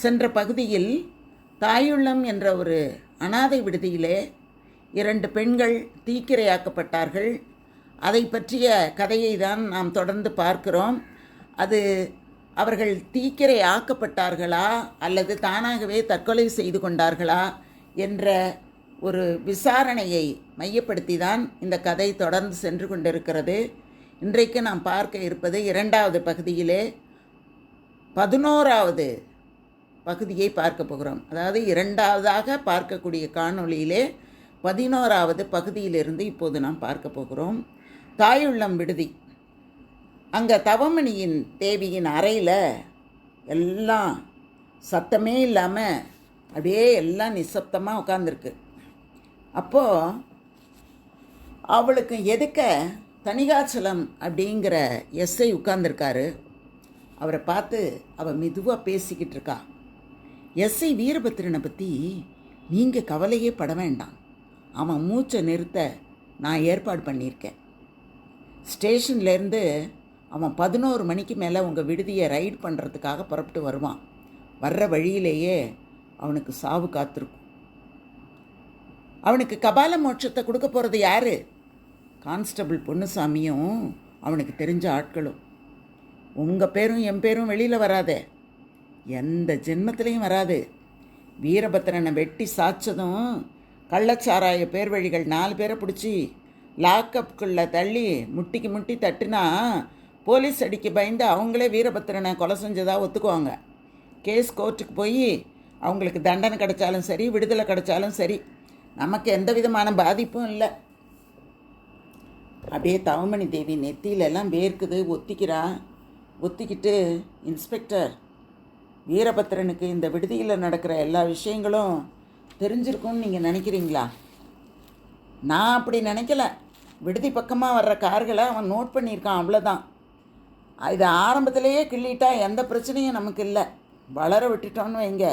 சென்ற பகுதியில் தாயுள்ளம் என்ற ஒரு அனாதை விடுதியிலே 2 பெண்கள் தீக்கிரையாக்கப்பட்டார்கள். அதை பற்றிய கதையை தான் நாம் தொடர்ந்து பார்க்கிறோம். அது அவர்கள் தீக்கிரை ஆக்கப்பட்டார்களா அல்லது தானாகவே தற்கொலை செய்து கொண்டார்களா என்ற ஒரு விசாரணையை மையப்படுத்தி தான் இந்த கதை தொடர்ந்து சென்று கொண்டிருக்கிறது. இன்றைக்கு நாம் பார்க்க இருப்பது 2வது பகுதியிலே 11வது பகுதியை பார்க்க போகிறோம். அதாவது 2வதாக பார்க்கக்கூடிய காணொளியிலே 11வது பகுதியிலிருந்து இப்போது நாம் பார்க்க போகிறோம். தாயுள்ளம் விடுதி. அங்கே தவமணியின் தேவியின் அறையில் எல்லாம் சத்தமே இல்லாமல் அப்படியே எல்லாம் நிசப்தமாக உட்காந்துருக்கு. அப்போது அவளுக்கு எதுக்க தணிகாச்சலம் அப்படிங்கிற எஸ்ஐ உட்கார்ந்துருக்காரு. அவரை பார்த்து அவள் மெதுவாக பேசிக்கிட்டு இருக்கா. எஸ்ஐ வீரபத்திரனை பற்றி நீங்கள் கவலையே பட வேண்டாம், அவன் மூச்சை நிறுத்த நான் ஏற்பாடு பண்ணியிருக்கேன். ஸ்டேஷன்லேருந்து அவன் 11 மணிக்கு மேலே உங்கள் விடுதியை ரைட் பண்ணுறதுக்காக புறப்பட்டு வருவான். வர்ற வழியிலேயே அவனுக்கு சாவு காத்திருக்கும். அவனுக்கு கபால மோட்சத்தை கொடுக்க போகிறது யார்? கான்ஸ்டபிள் பொன்னுசாமியும் அவனுக்கு தெரிஞ்ச ஆட்களும். உங்கள் பேரும் என் பேரும் வெளியில் வராதே, எந்த ஜென்மத்திலையும் வராது. வீரபத்திரனை வெட்டி சாய்ச்சதும் கள்ளச்சாராய பேர் வழிகள் 4 பேரை பிடிச்சி லாக்கப்புக்குள்ளே தள்ளி முட்டிக்கு முட்டி தட்டுனா போலீஸ் அடிக்க பயந்து அவங்களே வீரபத்திரனை கொலை செஞ்சதாக ஒத்துக்குவாங்க. கேஸ் கோர்ட்டுக்கு போய் அவங்களுக்கு தண்டனை கிடைச்சாலும் சரி, விடுதலை கிடைச்சாலும் சரி, நமக்கு எந்த விதமான பாதிப்பும் இல்லை. அப்படியே தவமணி தேவி நெத்தியிலெல்லாம் வேர்க்குது, ஒத்திக்கிட்டு, இன்ஸ்பெக்டர், வீரபத்திரனுக்கு இந்த விடுதியில் நடக்கிற எல்லா விஷயங்களும் தெரிஞ்சிருக்கும்னு நீங்கள் நினைக்கிறீங்களா? நான் அப்படி நினைக்கல. விடுதி பக்கமாக வர்ற கார்களை அவன் நோட் பண்ணியிருக்கான், அவ்வளோதான். இது ஆரம்பத்திலேயே கிள்ளிட்டா எந்த பிரச்சனையும் நமக்கு இல்லை. வளர விட்டுட்டோன்னு வைங்க,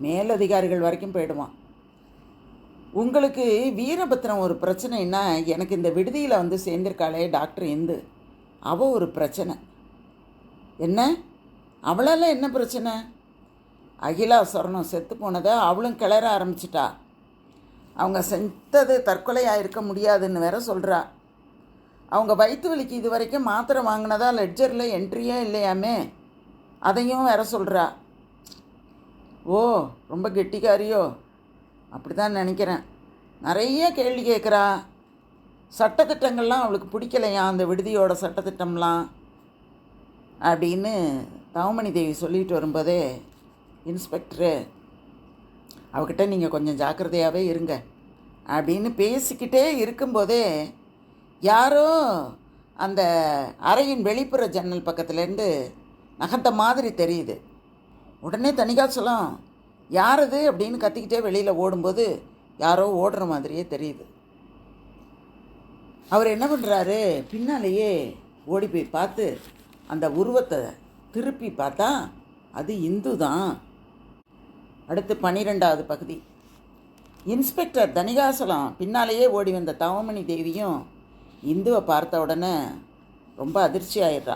மேலதிகாரிகள் வரைக்கும் போயிடுவான். உங்களுக்கு வீரபத்திரம் ஒரு பிரச்சனைன்னா, எனக்கு இந்த விடுதியில் வந்து சேர்ந்திருக்காளே டாக்டர் இந்து, அவள் ஒரு பிரச்சனை. என்ன? அவளால் என்ன பிரச்சனை? அகிலா சொர்ணம் செத்து போனதை அவளும் கிளற ஆரம்பிச்சிட்டா. அவங்க செத்தது தற்கொலையாக இருக்க முடியாதுன்னு வேற சொல்கிறா. அவங்க வயிற்று வலிக்கு இது வரைக்கும் மாத்திரை வாங்கினதா லெட்ஜரில் என்ட்ரியே இல்லையாமே, அதையும் வேற சொல்கிறா. ஓ, ரொம்ப கெட்டிக்காரியோ? அப்படி தான் நினைக்கிறேன். நிறைய கேள்வி கேட்குறா. சட்டத்திட்டங்கள்லாம் அவளுக்கு பிடிக்கலையா, அந்த விடுதியோட சட்டத்திட்டம்லாம் அப்படின்னு தவமணி தேவி சொல்லிட்டு வரும்போதே, இன்ஸ்பெக்டரு, அவகிட்ட நீங்கள் கொஞ்சம் ஜாக்கிரதையாகவே இருங்க அப்படின்னு பேசிக்கிட்டே இருக்கும்போதே யாரோ அந்த அறையின் வெளிப்புற ஜன்னல் பக்கத்துலேருந்து நகர்ந்த மாதிரி தெரியுது. உடனே தணிகாச்சலம் யார் அது அப்படின்னு கத்திக்கிட்டே வெளியில் ஓடும்போது யாரோ ஓடுற மாதிரியே தெரியுது. அவர் என்ன பண்ணுறாரு, பின்னாலேயே ஓடி போய் பார்த்து அந்த உருவத்தை திருப்பி பார்த்தா அது இந்து தான். அடுத்து 12வது பகுதி. இன்ஸ்பெக்டர் தணிகாசலம் பின்னாலேயே ஓடி வந்த தவமணி தேவியும் இந்துவை பார்த்த உடனே ரொம்ப அதிர்ச்சி ஆயிடுறா.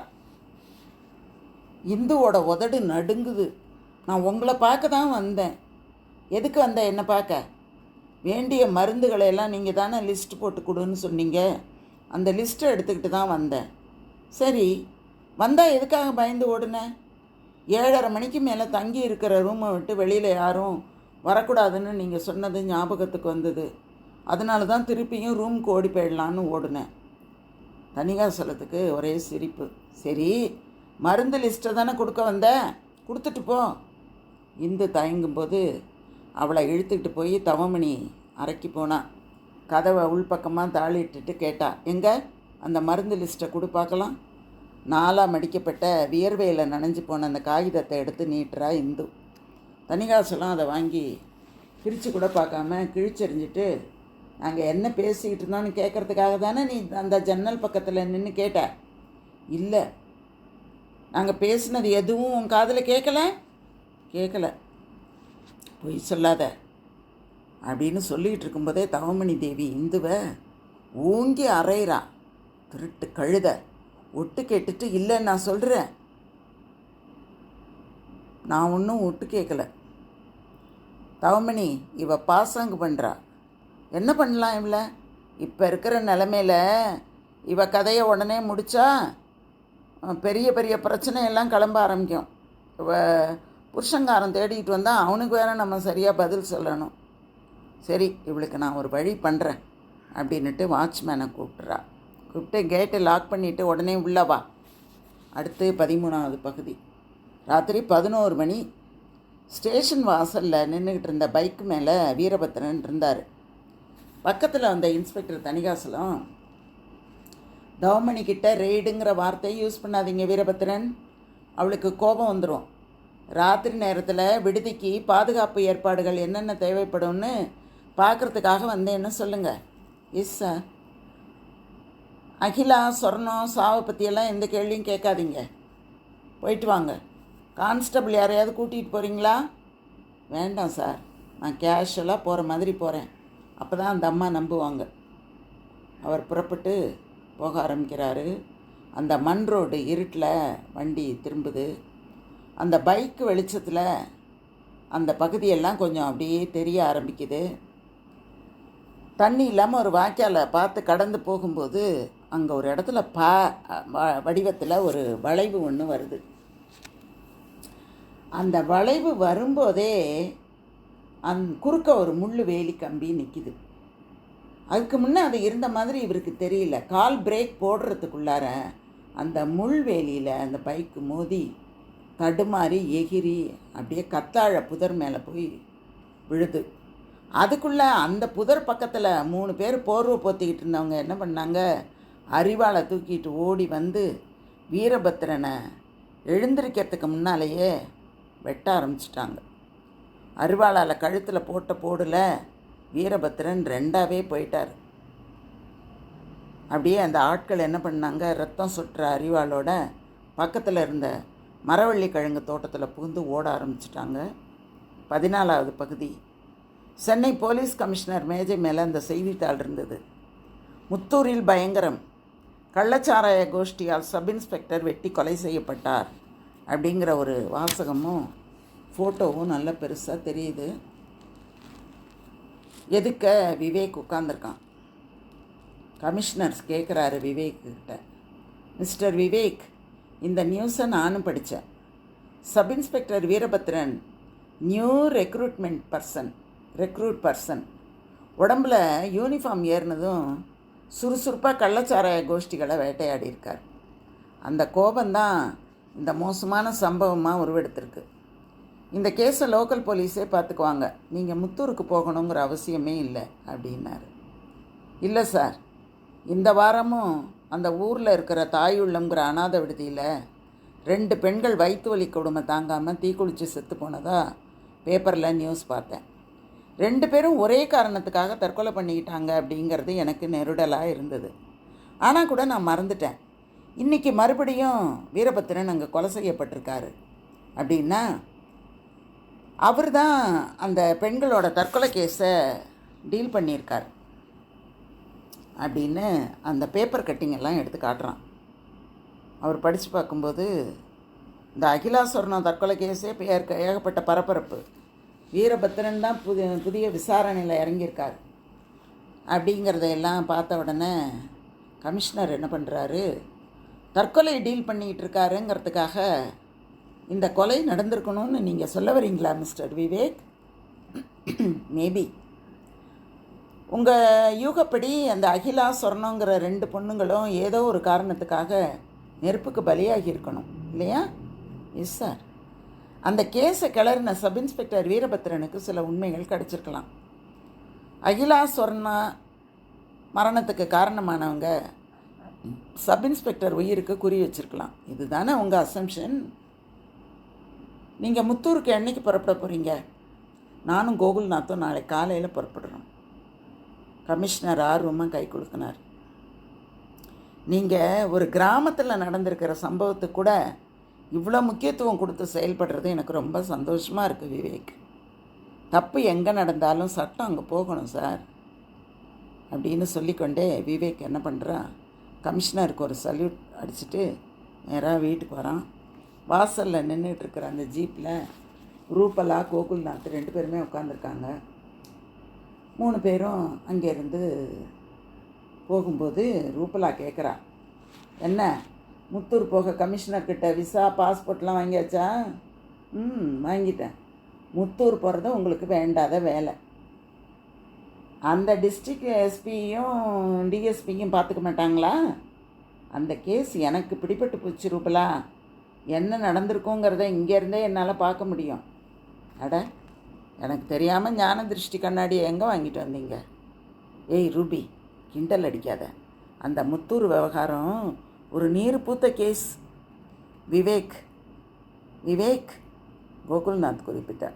இந்துவோட உதடு நடுங்குது. நான் உங்களை பார்க்க தான் வந்தேன். எதுக்கு வந்தேன்? என்ன பார்க்க? வேண்டிய மருந்துகளை எல்லாம் நீங்கள் தானே லிஸ்ட் போட்டு கொடுன்னு சொன்னீங்க, அந்த லிஸ்ட்டை எடுத்துக்கிட்டு தான் வந்தேன். சரி, வந்தால் எதுக்காக பயந்து ஓடுனேன்? 7:30 மணிக்கு மேலே தங்கி இருக்கிற ரூமை விட்டு வெளியில் யாரும் வரக்கூடாதுன்னு நீங்கள் சொன்னது ஞாபகத்துக்கு வந்தது. அதனால தான் திருப்பியும் ரூமுக்கு ஓடி போயிடலான்னு ஓடுனேன். தணிகாசலத்துக்கு ஒரே சிரிப்பு. சரி, மருந்து லிஸ்ட்டை தானே கொடுக்க வந்த, கொடுத்துட்டு போ. இந்து தயங்கும்போது அவளை இழுத்துக்கிட்டு போய் தவமணி அறைக்கு போனான். கதவை உள்பக்கமாக தாளிட்டுட்டு கேட்டா, எங்க அந்த மருந்து லிஸ்ட்டை கொடு பார்க்கலாம். 4 மடிக்கப்பட்ட வியர்வையில் நனைஞ்சு போன அந்த காகிதத்தை எடுத்து நீட்டுறா இந்து. தணிகாசலம் அதை வாங்கி பிரித்து கூட பார்க்காம கிழிச்செறிஞ்சிட்டு, நாங்கள் என்ன பேசிக்கிட்டு இருந்தோன்னு கேட்குறதுக்காக தானே நீ அந்த ஜன்னல் பக்கத்தில் நின்று கேட்ட? இல்லை, நாங்கள் பேசினது எதுவும் உன் காதில் கேட்கல. பொய் சொல்லாத அப்படின்னு சொல்லிகிட்டு இருக்கும்போதே தவமணி தேவி இந்துவை ஓங்கி அறையிறா. திருட்டு கழுத, ஒட்டு கேட்டுட்டு இல்லைன்னு நான் சொல்கிறேன். நான் ஒன்றும் விட்டு கேட்கல. தவமணி இவ பாசாங்கு பண்ணுறா. என்ன பண்ணலாம் இவள? இப்போ இருக்கிற நிலமையில் இவ கதையை உடனே முடித்தா பெரிய பெரிய பிரச்சனையெல்லாம் கிளம்ப ஆரம்பிக்கும். இவ புருஷங்காரன் தேடிட்டு வந்தால் அவனுக்கு வேறு நம்ம சரியாக பதில் சொல்லணும். சரி, இவளுக்கு நான் ஒரு வழி பண்ணுறேன் அப்படின்ட்டு வாட்ச்மேனை கூப்பிட்டு கேட்டை லாக் பண்ணிவிட்டு உடனே உள்ளே வா. அடுத்து 13வது பகுதி. ராத்திரி 11 மணி. ஸ்டேஷன் வாசலில் நின்றுக்கிட்டு இருந்த பைக்கு மேலே வீரபத்திரன் இருந்தார். பக்கத்தில் வந்த இன்ஸ்பெக்டர் தணிகாசலம், தவமணிக்கிட்ட ரெய்டுங்கிற வார்த்தையை யூஸ் பண்ணாதீங்க வீரபத்திரன், அவளுக்கு கோபம் வந்துடும். ராத்திரி நேரத்தில் விடுதிக்கு பாதுகாப்பு ஏற்பாடுகள் என்னென்ன தேவைப்படும்னு பார்க்குறதுக்காக வந்தேன்னு சொல்லுங்கள். Yes sir. அகிலா, சொர்ணம், சாவை பற்றியெல்லாம் எந்த கேள்வியும் கேட்காதீங்க. போயிட்டு வாங்க. கான்ஸ்டபிள் யாரையாவது கூட்டிகிட்டு போகிறீங்களா? வேண்டாம் சார், நான் கேஷுவலாக போகிற மாதிரி போகிறேன். அப்போ தான் அந்த அம்மா நம்புவாங்க. அவர் புறப்பட்டு போக ஆரம்பிக்கிறாரு. அந்த மண் ரோடு இருட்டில் வண்டி திரும்புது. அந்த பைக்கு வெளிச்சத்தில் அந்த பகுதியெல்லாம் கொஞ்சம் அப்படியே தெரிய ஆரம்பிக்குது. தண்ணி இல்லாமல் ஒரு வாய்க்காலை பார்த்து கடந்து போகும்போது அங்கே ஒரு இடத்துல வடிவத்தில் ஒரு வளைவு ஒன்று வருது. அந்த வளைவு வரும்போதே குறுக்க ஒரு முள் வேலி கம்பி நிற்கிது. அதுக்கு முன்னே அது இருந்த மாதிரி இவருக்கு தெரியல. கால் பிரேக் போடுறதுக்குள்ளார அந்த முள் வேலியில் அந்த பைக்கு மோதி தடுமாறி எகிரி அப்படியே கத்தாழ புதர் மேலே போய் விழுது. அதுக்குள்ளே அந்த புதர் பக்கத்தில் 3 பேர் போர்வை போத்திக்கிட்டு இருந்தவங்க என்ன பண்ணாங்க, அரிவாளை தூக்கிட்டு ஓடி வந்து வீரபத்திரனை எழுந்திருக்கிறதுக்கு முன்னாலேயே வெட்ட ஆரம்பிச்சிட்டாங்க. அரிவாளால் கழுத்தில் போடல வீரபத்திரன் 2ஆவே போயிட்டார். அப்படியே அந்த ஆட்கள் என்ன பண்ணாங்க, ரத்தம் சுற்ற அரிவாளோட பக்கத்தில் இருந்த மரவள்ளி கிழங்கு தோட்டத்தில் புகுந்து ஓட ஆரம்பிச்சிட்டாங்க. 14வது பகுதி. சென்னை போலீஸ் கமிஷனர் மேஜை மேலே அந்த செய்தித்தாள் இருந்தது. முத்தூரில் பயங்கரம், கள்ளச்சாராய கோஷ்டியால் சப் இன்ஸ்பெக்டர் வெட்டி கொலை செய்யப்பட்டார் அப்படிங்கிற ஒரு வாசகமும் ஃபோட்டோவும் நல்ல பெருசாக தெரியுது. எதுக்க விவேக் உட்கார்ந்துருக்கான். கமிஷனர்ஸ் கேட்குறாரு விவேக்கிட்ட, மிஸ்டர் விவேக், இந்த நியூஸை நானும் படித்தேன். Sub inspector Veerabhadran new recruit person உடம்பில் யூனிஃபார்ம் ஏறினதும் சுறுசுறுப்பாக கள்ளச்சாராய கோஷ்டிகளை வேட்டையாடி இருக்கார். அந்த கோபந்தான் இந்த மோசமான சம்பவமாக உருவெடுத்திருக்கு. இந்த கேஸை லோக்கல் போலீஸே பார்த்துக்குவாங்க, நீங்கள் முத்தூருக்கு போகணுங்கிற அவசியமே இல்லை அப்படின்னாரு. இல்லை சார், இந்த வாரமும் அந்த ஊரில் இருக்கிற தாயுள்ளங்கிற அநாத விடுதியில் 2 பெண்கள் வயிற்று வலி கொடுமை தாங்காமல் தீக்குளித்து செத்து போனதா பேப்பரில் நியூஸ் பார்த்தேன். 2 பேரும் ஒரே காரணத்துக்காக தற்கொலை பண்ணிக்கிட்டாங்க அப்படிங்கிறது எனக்கு நெருடலாக இருந்தது. ஆனால் கூட நான் மறந்துட்டேன். இன்றைக்கி மறுபடியும் வீரபத்திரன் அங்கே கொலை செய்யப்பட்டிருக்காரு அப்படின்னா அவர் தான் அந்த பெண்களோட தற்கொலை கேஸை டீல் பண்ணியிருக்கார் அப்படின்னு அந்த பேப்பர் கட்டிங்கெல்லாம் எடுத்து காட்டுறான். அவர் படித்து பார்க்கும்போது இந்த அகிலா சொர்ணம் தற்கொலை கேஸே ஏகப்பட்ட பரபரப்பு. வீரபத்திரன் தான் புதிய விசாரணையில் இறங்கியிருக்கார் அப்படிங்கிறதையெல்லாம் பார்த்த உடனே கமிஷனர் என்ன பண்ணுறாரு, தற்கொலை டீல் பண்ணிக்கிட்டு இருக்காருங்கிறதுக்காக இந்த கொலை நடந்திருக்கணும்னு நீங்கள் சொல்ல வரீங்களா மிஸ்டர் விவேக்? மேபி உங்கள் யூகப்படி அந்த அகிலா சொர்ணங்கிற 2 பொண்ணுங்களும் ஏதோ ஒரு காரணத்துக்காக நெருப்புக்கு பலியாகி இருக்கணும் இல்லையா? Yes sir. அந்த கேஸை கிளறின சப் இன்ஸ்பெக்டர் வீரபத்திரனுக்கு சில உண்மைகள் கிடச்சிருக்கலாம். அகிலா சொர்ணா மரணத்துக்கு காரணமானவங்க சப் இன்ஸ்பெக்டர் உயிருக்கு குறி வச்சுருக்கலாம். இதுதானே உங்கள் அசம்ஷன்? நீங்கள் முத்தூருக்கு என்னைக்கு புறப்பட போகிறீங்க? நானும் கோகுல்நாத்தும் நாளை காலையில் புறப்படுறோம். கமிஷனர் ஆர்வமாக கை கொடுக்கினார். நீங்கள் ஒரு கிராமத்தில் நடந்திருக்கிற சம்பவத்துக்கு கூட இவ்வளோ முக்கியத்துவம் கொடுத்து செயல்படுறது எனக்கு ரொம்ப சந்தோஷமாக இருக்குது விவேக். தப்பு எங்கே நடந்தாலும் சட்டம் அங்கே போகணும் சார் அப்படின்னு சொல்லிக்கொண்டே விவேக் என்ன பண்ணுறான், கமிஷனருக்கு ஒரு சல்யூட் அடிச்சுட்டு நேராக வீட்டுக்கு வரான். வாசலில் நின்றுட்டுருக்குற அந்த ஜீப்பில் ரூபலா கோகுல்நாத் 2 பேருமே உட்காந்துருக்காங்க. 3 பேரும் அங்கேருந்து போகும்போது ரூபலா கேட்குறா, என்ன முத்தூர் போக கமிஷனர்கிட்ட விசா பாஸ்போர்ட்லாம் வாங்கியாச்சா? வாங்கிட்டேன். முத்தூர் போகிறது உங்களுக்கு வேண்டாத வேலை. அந்த டிஸ்ட்ரிக்ட் எஸ்பியும் டிஎஸ்பியும் பார்த்துக்க மாட்டாங்களா? அந்த கேஸ் எனக்கு பிடிபட்டு போச்சு ரூபலா. என்ன நடந்திருக்குங்கிறத இங்கேருந்தே என்னால் பார்க்க முடியும். அட, எனக்கு தெரியாமல் ஞான திருஷ்டி கண்ணாடியை எங்கே வாங்கிட்டு வந்தீங்க? ஏய் ரூபி, கிண்டல் அடிக்காத. அந்த முத்தூர் விவகாரம் ஒரு நீர் பூத்த கேஸ். விவேக் விவேக் கோகுல்நாத் குறிப்பிட்டார்.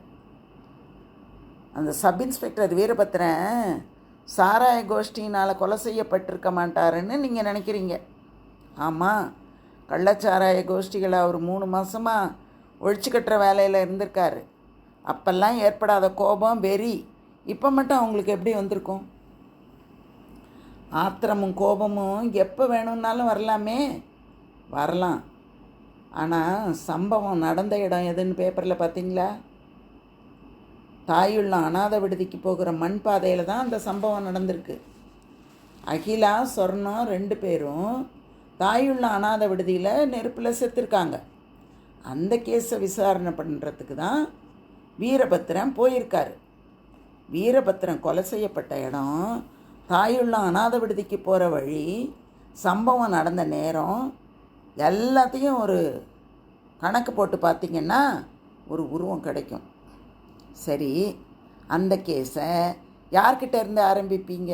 அந்த சப் இன்ஸ்பெக்டர் வீரபத்ரன் சாராய கோஷ்டினால் கொலை செய்யப்பட்டிருக்க மாட்டாருன்னு நீங்கள் நினைக்கிறீங்க. ஆமாம், கள்ளச்சாராய கோஷ்டிகளை அவர் 3 மாதமாக ஒழிச்சு கட்டுற வேலையில் இருந்திருக்காரு. அப்பெல்லாம் ஏற்படாத கோபம் வெறி இப்போ மட்டும் அவங்களுக்கு எப்படி வந்திருக்கும்? ஆத்திரமும் கோபமும் எப்போ வேணும்னாலும் வரலாமே. வரலாம். ஆனால் சம்பவம் நடந்த இடம் எதுன்னு பேப்பரில் பார்த்தீங்களா? தாயுள்ள அனாதை விடுதிக்கு போகிற மண் பாதையில் தான் அந்த சம்பவம் நடந்திருக்கு. அகிலா, சொர்ணம் 2 பேரும் தாயுள்ள அனாதை விடுதியில் நெருப்பில் செத்துருக்காங்க. அந்த கேஸை விசாரணை பண்ணுறதுக்கு தான் வீரபத்திரன் போயிருக்காரு. வீரபத்திரன் கொலை செய்யப்பட்ட இடம், தாயுள்ள அனாதை விடுதிக்கு போகிற வழி, சம்பவம் நடந்த நேரம் எல்லாத்தையும் ஒரு கணக்கு போட்டு பார்த்திங்கன்னா ஒரு உருவம் கிடைக்கும். சரி, அந்த கேஸை யார்கிட்ட இருந்து ஆரம்பிப்பீங்க?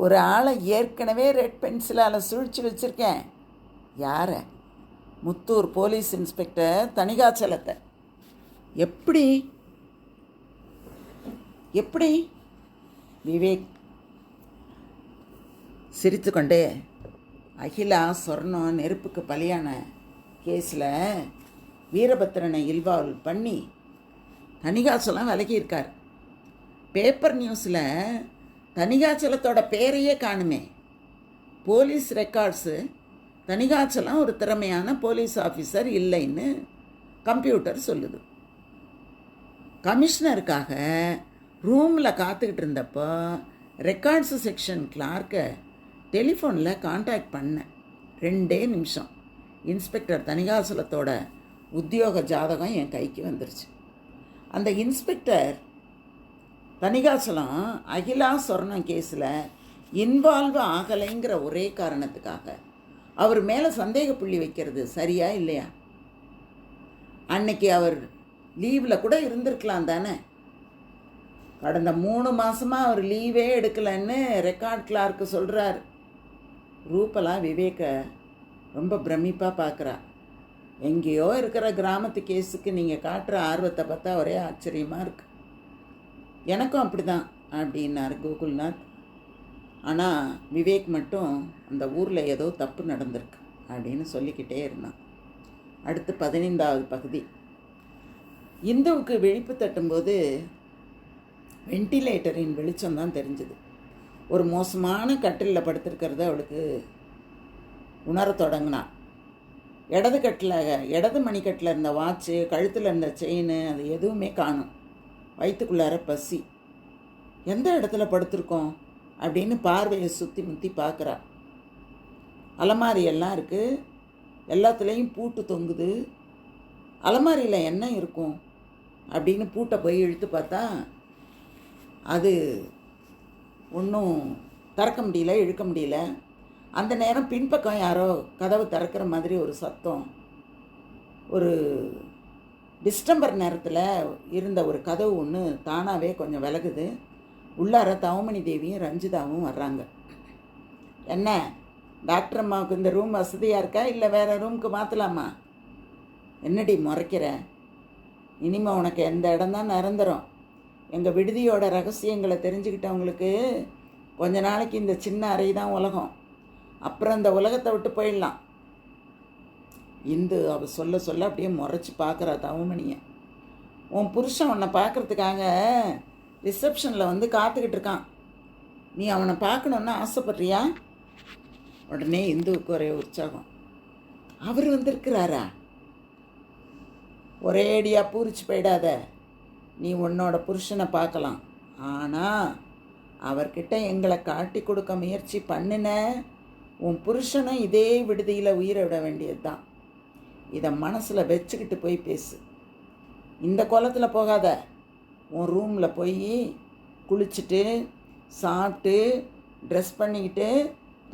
ஒரு ஆளை ஏற்கனவே ரெட் பென்சிலால் சுழிச்சு வச்சுருக்கேன். யாரை? முத்தூர் போலீஸ் இன்ஸ்பெக்டர் தணிகாச்சலத்தை. எப்படி எப்படி விவேக் சிரித்து கொண்டே, அகிலா, சொர்ணம் நெருப்புக்கு பலியான கேஸில் வீரபத்திரனை இல்வால்வ் பண்ணி தணிகாச்சலம் விலகியிருக்கார். பேப்பர் நியூஸில் தணிகாச்சலத்தோட பேரையே காணுமே. போலீஸ் ரெக்கார்ட்ஸு தணிகாச்சலம் ஒரு திறமையான போலீஸ் ஆஃபீஸர் இல்லைன்னு கம்ப்யூட்டர் சொல்லுது. கமிஷனருக்காக ரூமில் காத்துக்கிட்டு இருந்தப்போ ரெக்கார்ட்ஸு செக்ஷன் கிளார்க்கை டெலிஃபோனில் காண்டாக்ட் பண்ணேன். 2 நிமிஷம் இன்ஸ்பெக்டர் தணிகாச்சலத்தோட உத்தியோக ஜாதகம் என் கைக்கு வந்துருச்சு. அந்த இன்ஸ்பெக்டர் தணிகாச்சலம் அகிலா சொர்ணம் கேஸில் இன்வால்வ் ஆகலைங்கிற ஒரே காரணத்துக்காக அவர் மேலே சந்தேக புள்ளி வைக்கிறது சரியா இல்லையா? அன்னைக்கு அவர் லீவில் கூட இருந்திருக்கலாம் தானே? கடந்த 3 மாதமாக அவர் லீவே எடுக்கலைன்னு ரெக்கார்ட் கிளார்க்கு சொல்கிறார். ரூபலா விவேக்கை ரொம்ப பிரமிப்பாக பார்க்குறா. எங்கேயோ இருக்கிற கிராமத்து கேஸுக்கு நீங்கள் காட்டுற ஆர்வத்தை பார்த்தா ஒரே ஆச்சரியமாக இருக்குது. எனக்கும் அப்படி தான் அப்படின்னார் கோகுல்நாத். ஆனால் விவேக் மட்டும் அந்த ஊரில் ஏதோ தப்பு நடந்திருக்கு அப்படின்னு சொல்லிக்கிட்டே இருந்தான். அடுத்து 15வது பகுதி. இந்துவுக்கு விழிப்பு தட்டும்போது வெண்டிலேட்டரின் வெளிச்சம்தான் தெரிஞ்சுது. ஒரு மோசமான கட்டிலில் படுத்திருக்கிறத அவளுக்கு உணரத் தொடங்கினான். இடது மணிக்கட்டில் இருந்த வாட்சு, கழுத்தில் இருந்த செயின், அது எதுவுமே காணும். வயிற்றுக்குள்ளார பசி. எந்த இடத்துல படுத்திருக்கோம் அப்படின்னு பார்வையை சுற்றி முற்றி பார்க்குறா. அலமாரி எல்லாம் இருக்குது, எல்லாத்துலேயும் பூட்டு தொங்குது. அலமாரியில் என்ன இருக்கும் அப்படின்னு பூட்டை போய் இழுத்து பார்த்தா அது ஒன்றும் திறக்க முடியல, இழுக்க முடியல. அந்த நேரம் பின்பக்கம் யாரோ கதவு திறக்கிற மாதிரி ஒரு சத்தம். ஒரு டிஸ்டம்பர் நேரத்தில் இருந்த ஒரு கதவு ஒன்று தானாகவே கொஞ்சம் விலகுது. உள்ளார தவமணி தேவியும் ரஞ்சிதாவும் வர்றாங்க. என்ன டாக்டர் அம்மாவுக்கு இந்த ரூம் வசதியாக இருக்கா, இல்லை வேறு ரூமுக்கு மாற்றலாமா? என்னடி முறைக்கிற? இனிமே உனக்கு எந்த இடம்தான் நிரந்தரம். எங்கள் விடுதியோட ரகசியங்களை தெரிஞ்சுக்கிட்டவங்களுக்கு கொஞ்ச நாளைக்கு இந்த சின்ன அறை தான் உலகம். அப்புறம் இந்த உலகத்தை விட்டு போயிடலாம். இந்து அவள் சொல்ல சொல்ல அப்படியே முறைச்சி பார்க்குறா தவமணியை. உன் புருஷன் உன்னை பார்க்குறதுக்காக ரிசப்ஷனில் வந்து காத்துக்கிட்டு இருக்கான். நீ அவனை பார்க்கணுன்னு ஆசைப்பட்றியா? உடனே இந்துவுக்கு ஒரே உற்சாகம். அவர் வந்திருக்கிறாரா? ஒரேடியாக பூரிச்சு போயிடாத. நீ உன்னோட புருஷனை பார்க்கலாம். ஆனால் அவர்கிட்ட எங்களை காட்டி கொடுக்க முயற்சி பண்ணின உன் புருஷனும் இதே விடுதியில் உயிரை விட வேண்டியது தான். இதை மனசில் வச்சுக்கிட்டு போய் பேசு. இந்த கோலத்தில் போகாத. உன் ரூமில் போய் குளிச்சுட்டு சாப்பிட்டு ட்ரெஸ் பண்ணிக்கிட்டு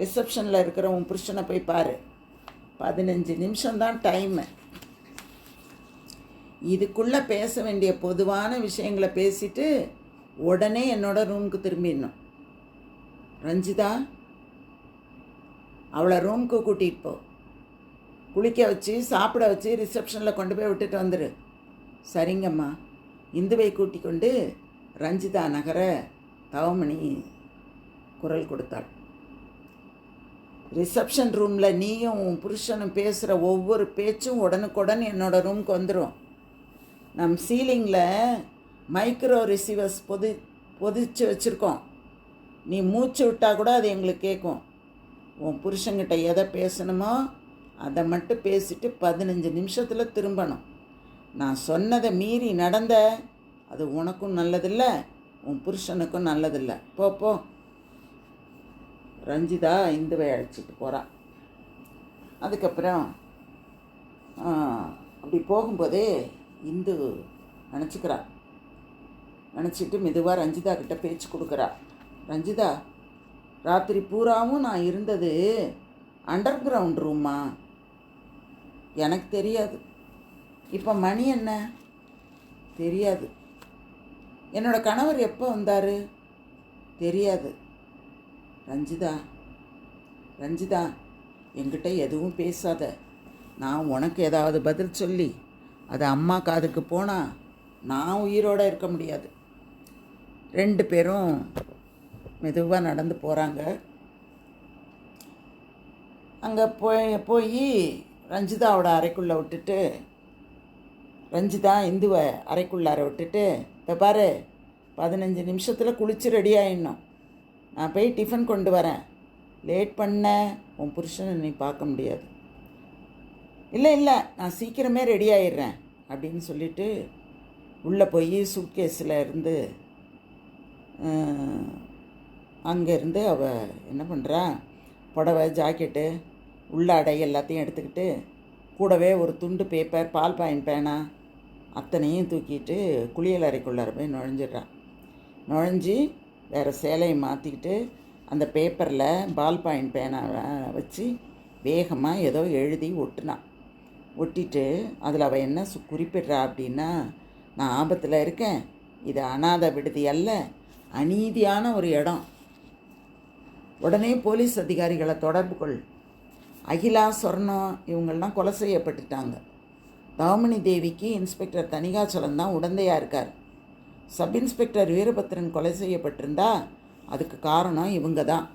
ரிசப்ஷனில் இருக்கிற உன் புருஷனை போய் பாரு. 15 நிமிஷம்தான் டைமு. இதுக்குள்ளே பேச வேண்டிய பொதுவான விஷயங்களை பேசிட்டு உடனே என்னோட ரூமுக்கு திரும்பிடணும். ரஞ்சிதா, அவளை ரூமுக்கு கூட்டிகிட்டு போ. குளிக்க வச்சு சாப்பிட வச்சு ரிசப்ஷனில் கொண்டு போய் விட்டுட்டு வந்துடு. சரிங்கம்மா. இந்துவை கூட்டி கொண்டு ரஞ்சிதா நகர தவமணி குரல் கொடுத்தாள். ரிசப்ஷன் ரூமில் நீயும் உன் புருஷனும் பேசுகிற ஒவ்வொரு பேச்சும் உடனுக்குடன் என்னோடய ரூமுக்கு வந்துடும். நம் சீலிங்கில் மைக்ரோ ரிசீவர்ஸ் பொதிச்சு வச்சுருக்கோம். நீ மூச்சு விட்டால் கூட அது எங்களுக்கு கேட்கும். உன் புருஷங்கிட்ட எதை பேசணுமோ அதை மட்டும் பேசிட்டு 15 நிமிஷத்தில் திரும்பணும். நான் சொன்னதை மீறி நடந்த அது உனக்கும் நல்லதில்லை, உன் புருஷனுக்கும் நல்லதில்லை. போ. ரஞ்சிதா இந்துவை அழைச்சிட்டு போகிறான். அதுக்கப்புறம் அப்படி போகும்போதே இந்து நினச்சிட்டு மெதுவாக ரஞ்சிதா கிட்ட பேச்சு கொடுக்குறா. ரஞ்சிதா, ராத்திரி பூராவும் நான் இருந்தது அண்டர் கிரவுண்ட் ரூம்மா? எனக்கு தெரியாது. இப்போ மணி என்ன? தெரியாது. என்னோட கணவர் எப்போ வந்தார்? தெரியாது. ரஞ்சிதா, என்கிட்ட எதுவும் பேசாத. நான் உனக்கு ஏதாவது பதில் சொல்லி அது அம்மா காதுக்கு போனால் நான் உயிரோடு இருக்க முடியாது. 2 பேரும் மெதுவாக நடந்து போகிறாங்க. அங்கே போய் ரஞ்சிதாவோட அறைக்குள்ளே விட்டுட்டு, ரஞ்சிதா இந்துவை அறைக்குள்ளார விட்டுட்டு, இதை பாரு, 15 நிமிஷத்தில் குளித்து ரெடி ஆகிடணும். நான் போய் டிஃபன் கொண்டு வரேன். லேட் பண்ண உன் புருஷனை நீ பார்க்க முடியாது. இல்லை, நான் சீக்கிரமே ரெடி ஆகிடுறேன் அப்படின்னு சொல்லிவிட்டு உள்ளே போய் சூட்கேஸில் இருந்து அங்கேருந்து அவள் என்ன பண்ணுறா, புடவை, ஜாக்கெட்டு, உள்ளாடை எல்லாத்தையும் எடுத்துக்கிட்டு கூடவே ஒரு துண்டு பேப்பர், பால் பாயிண்ட் பேனா அத்தனையும் தூக்கிட்டு குளியல் அறைக்குள்ளார போய் நுழைஞ்சி வேறு சேலையை மாற்றிக்கிட்டு அந்த பேப்பரில் பால் பாயிண்ட் பேனாவை வச்சு வேகமாக ஏதோ எழுதி ஒட்டிட்டு அதில் அவள் என்ன குறிப்பிடுறா அப்படின்னா, நான் ஆபத்தில் இருக்கேன், இது அனாதை விடுதி அல்ல, அநீதியான ஒரு இடம். உடனே போலீஸ் அதிகாரிகளை தொடர்பு கொள். அகிலா, சொர்ணம் இவங்கெல்லாம் கொலை செய்யப்பட்டுட்டாங்க. தவமணி தேவிக்கு இன்ஸ்பெக்டர் தணிகாச்சலம் தான் உடந்தையாக இருக்கார். சப் இன்ஸ்பெக்டர் வீரபத்ரன் கொலை செய்யப்பட்டிருந்தா அதுக்கு காரணம் இவங்க தான்.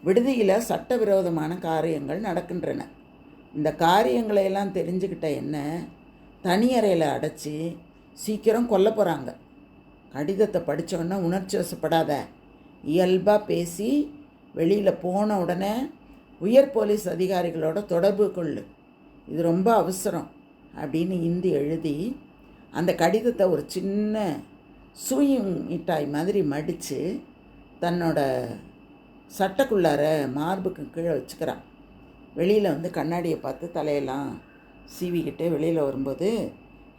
விடுதியில் சட்டவிரோதமான காரியங்கள் நடக்கின்றன. இந்த காரியங்களையெல்லாம் தெரிஞ்சுக்கிட்ட என்ன தனியறையில் அடைச்சி சீக்கிரம் கொல்ல போகிறாங்க. கடிதத்தை படித்தோடனே உணர்ச்சி வசப்படாத. இயல்பாக பேசி வெளியில் போன உடனே உயர் போலீஸ் அதிகாரிகளோட தொடர்பு கொள்ளு. இது ரொம்ப அவசரம் அப்படின்னு இந்தி எழுதி அந்த கடிதத்தை ஒரு சின்ன சூயிங் மிட்டாய் மாதிரி மடித்து தன்னோட சட்டைக்குள்ளார மார்புக்கு கீழே வச்சுக்கிறான். வெளியில் வந்து கண்ணாடியை பார்த்து தலையெல்லாம் சீவிக்கிட்டு வெளியில் வரும்போது,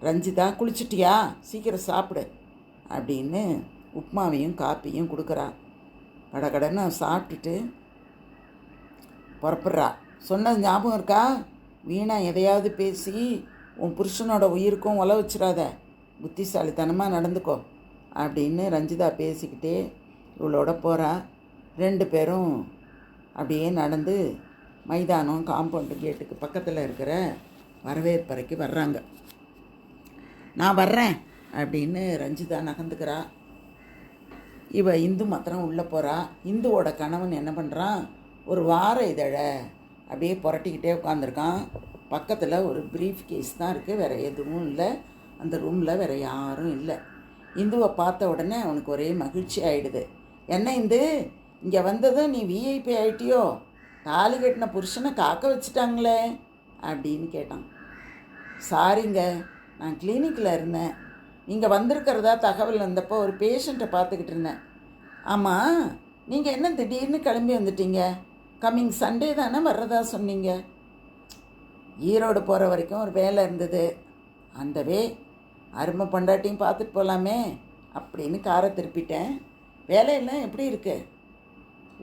ரஞ்சிதா குளிச்சிட்டியா, சீக்கிரம் சாப்பிடு அப்படின்னு உப்மாவையும் காப்பியும் கொடுக்குறான். கடகடன்னு சாப்பிட்டுட்டு புறப்படுறா. சொன்னது ஞாபகம் இருக்கா? வீணா எதையாவது பேசி உன் புருஷனோட உயிருக்கும் உல வச்சிடாத, புத்திசாலித்தனமாக நடந்துக்கோ அப்படின்னு ரஞ்சிதா பேசிக்கிட்டே இவளோட போகிறா. 2 பேரும் அப்படியே நடந்து மைதானம் காம்பவுண்டு கேட்டுக்கு பக்கத்தில் இருக்கிற வரவேற்பறைக்கு வர்றாங்க. நான் வர்றேன் அப்படின்னு ரஞ்சிதா நகர்ந்துக்கிறா. இவ இந்து மாத்திரம் உள்ளே போகிறா. இந்துவோட கணவன் என்ன பண்ணுறான், ஒரு வார இதழை அப்படியே புரட்டிக்கிட்டே உட்காந்துருக்கான். பக்கத்தில் ஒரு ப்ரீஃப் கேஸ் தான் இருக்குது, வேறு எதுவும் இல்லை. அந்த ரூமில் வேறு யாரும் இல்லை. இந்துவை பார்த்த உடனே அவனுக்கு ஒரே மகிழ்ச்சி ஆகிடுது. என்ன இந்து, இங்கே வந்ததும் நீ விஐபி ஆகிட்டியோ? தாலி கட்டின புருஷனை காக்க வச்சுட்டாங்களே அப்படின்னு கேட்டான். சாரிங்க, நான் கிளினிக்கில் இருந்தேன். நீங்கள் வந்திருக்கிறதா தகவல் வந்தப்போ ஒரு பேஷண்ட்டை பார்த்துக்கிட்டு இருந்தேன். ஆமாம், நீங்கள் என்ன திடீர்னு கிளம்பி வந்துட்டீங்க? கம்மிங் சண்டே தானே வர்றதா சொன்னீங்க. ஈரோடு போகிற வரைக்கும் ஒரு வேலை இருந்தது. அந்த அருமை பொண்டாட்டியும் பார்த்துட்டு போகலாமே அப்படின்னு காரை திருப்பிட்டேன். வேலையெல்லாம் எப்படி இருக்கு?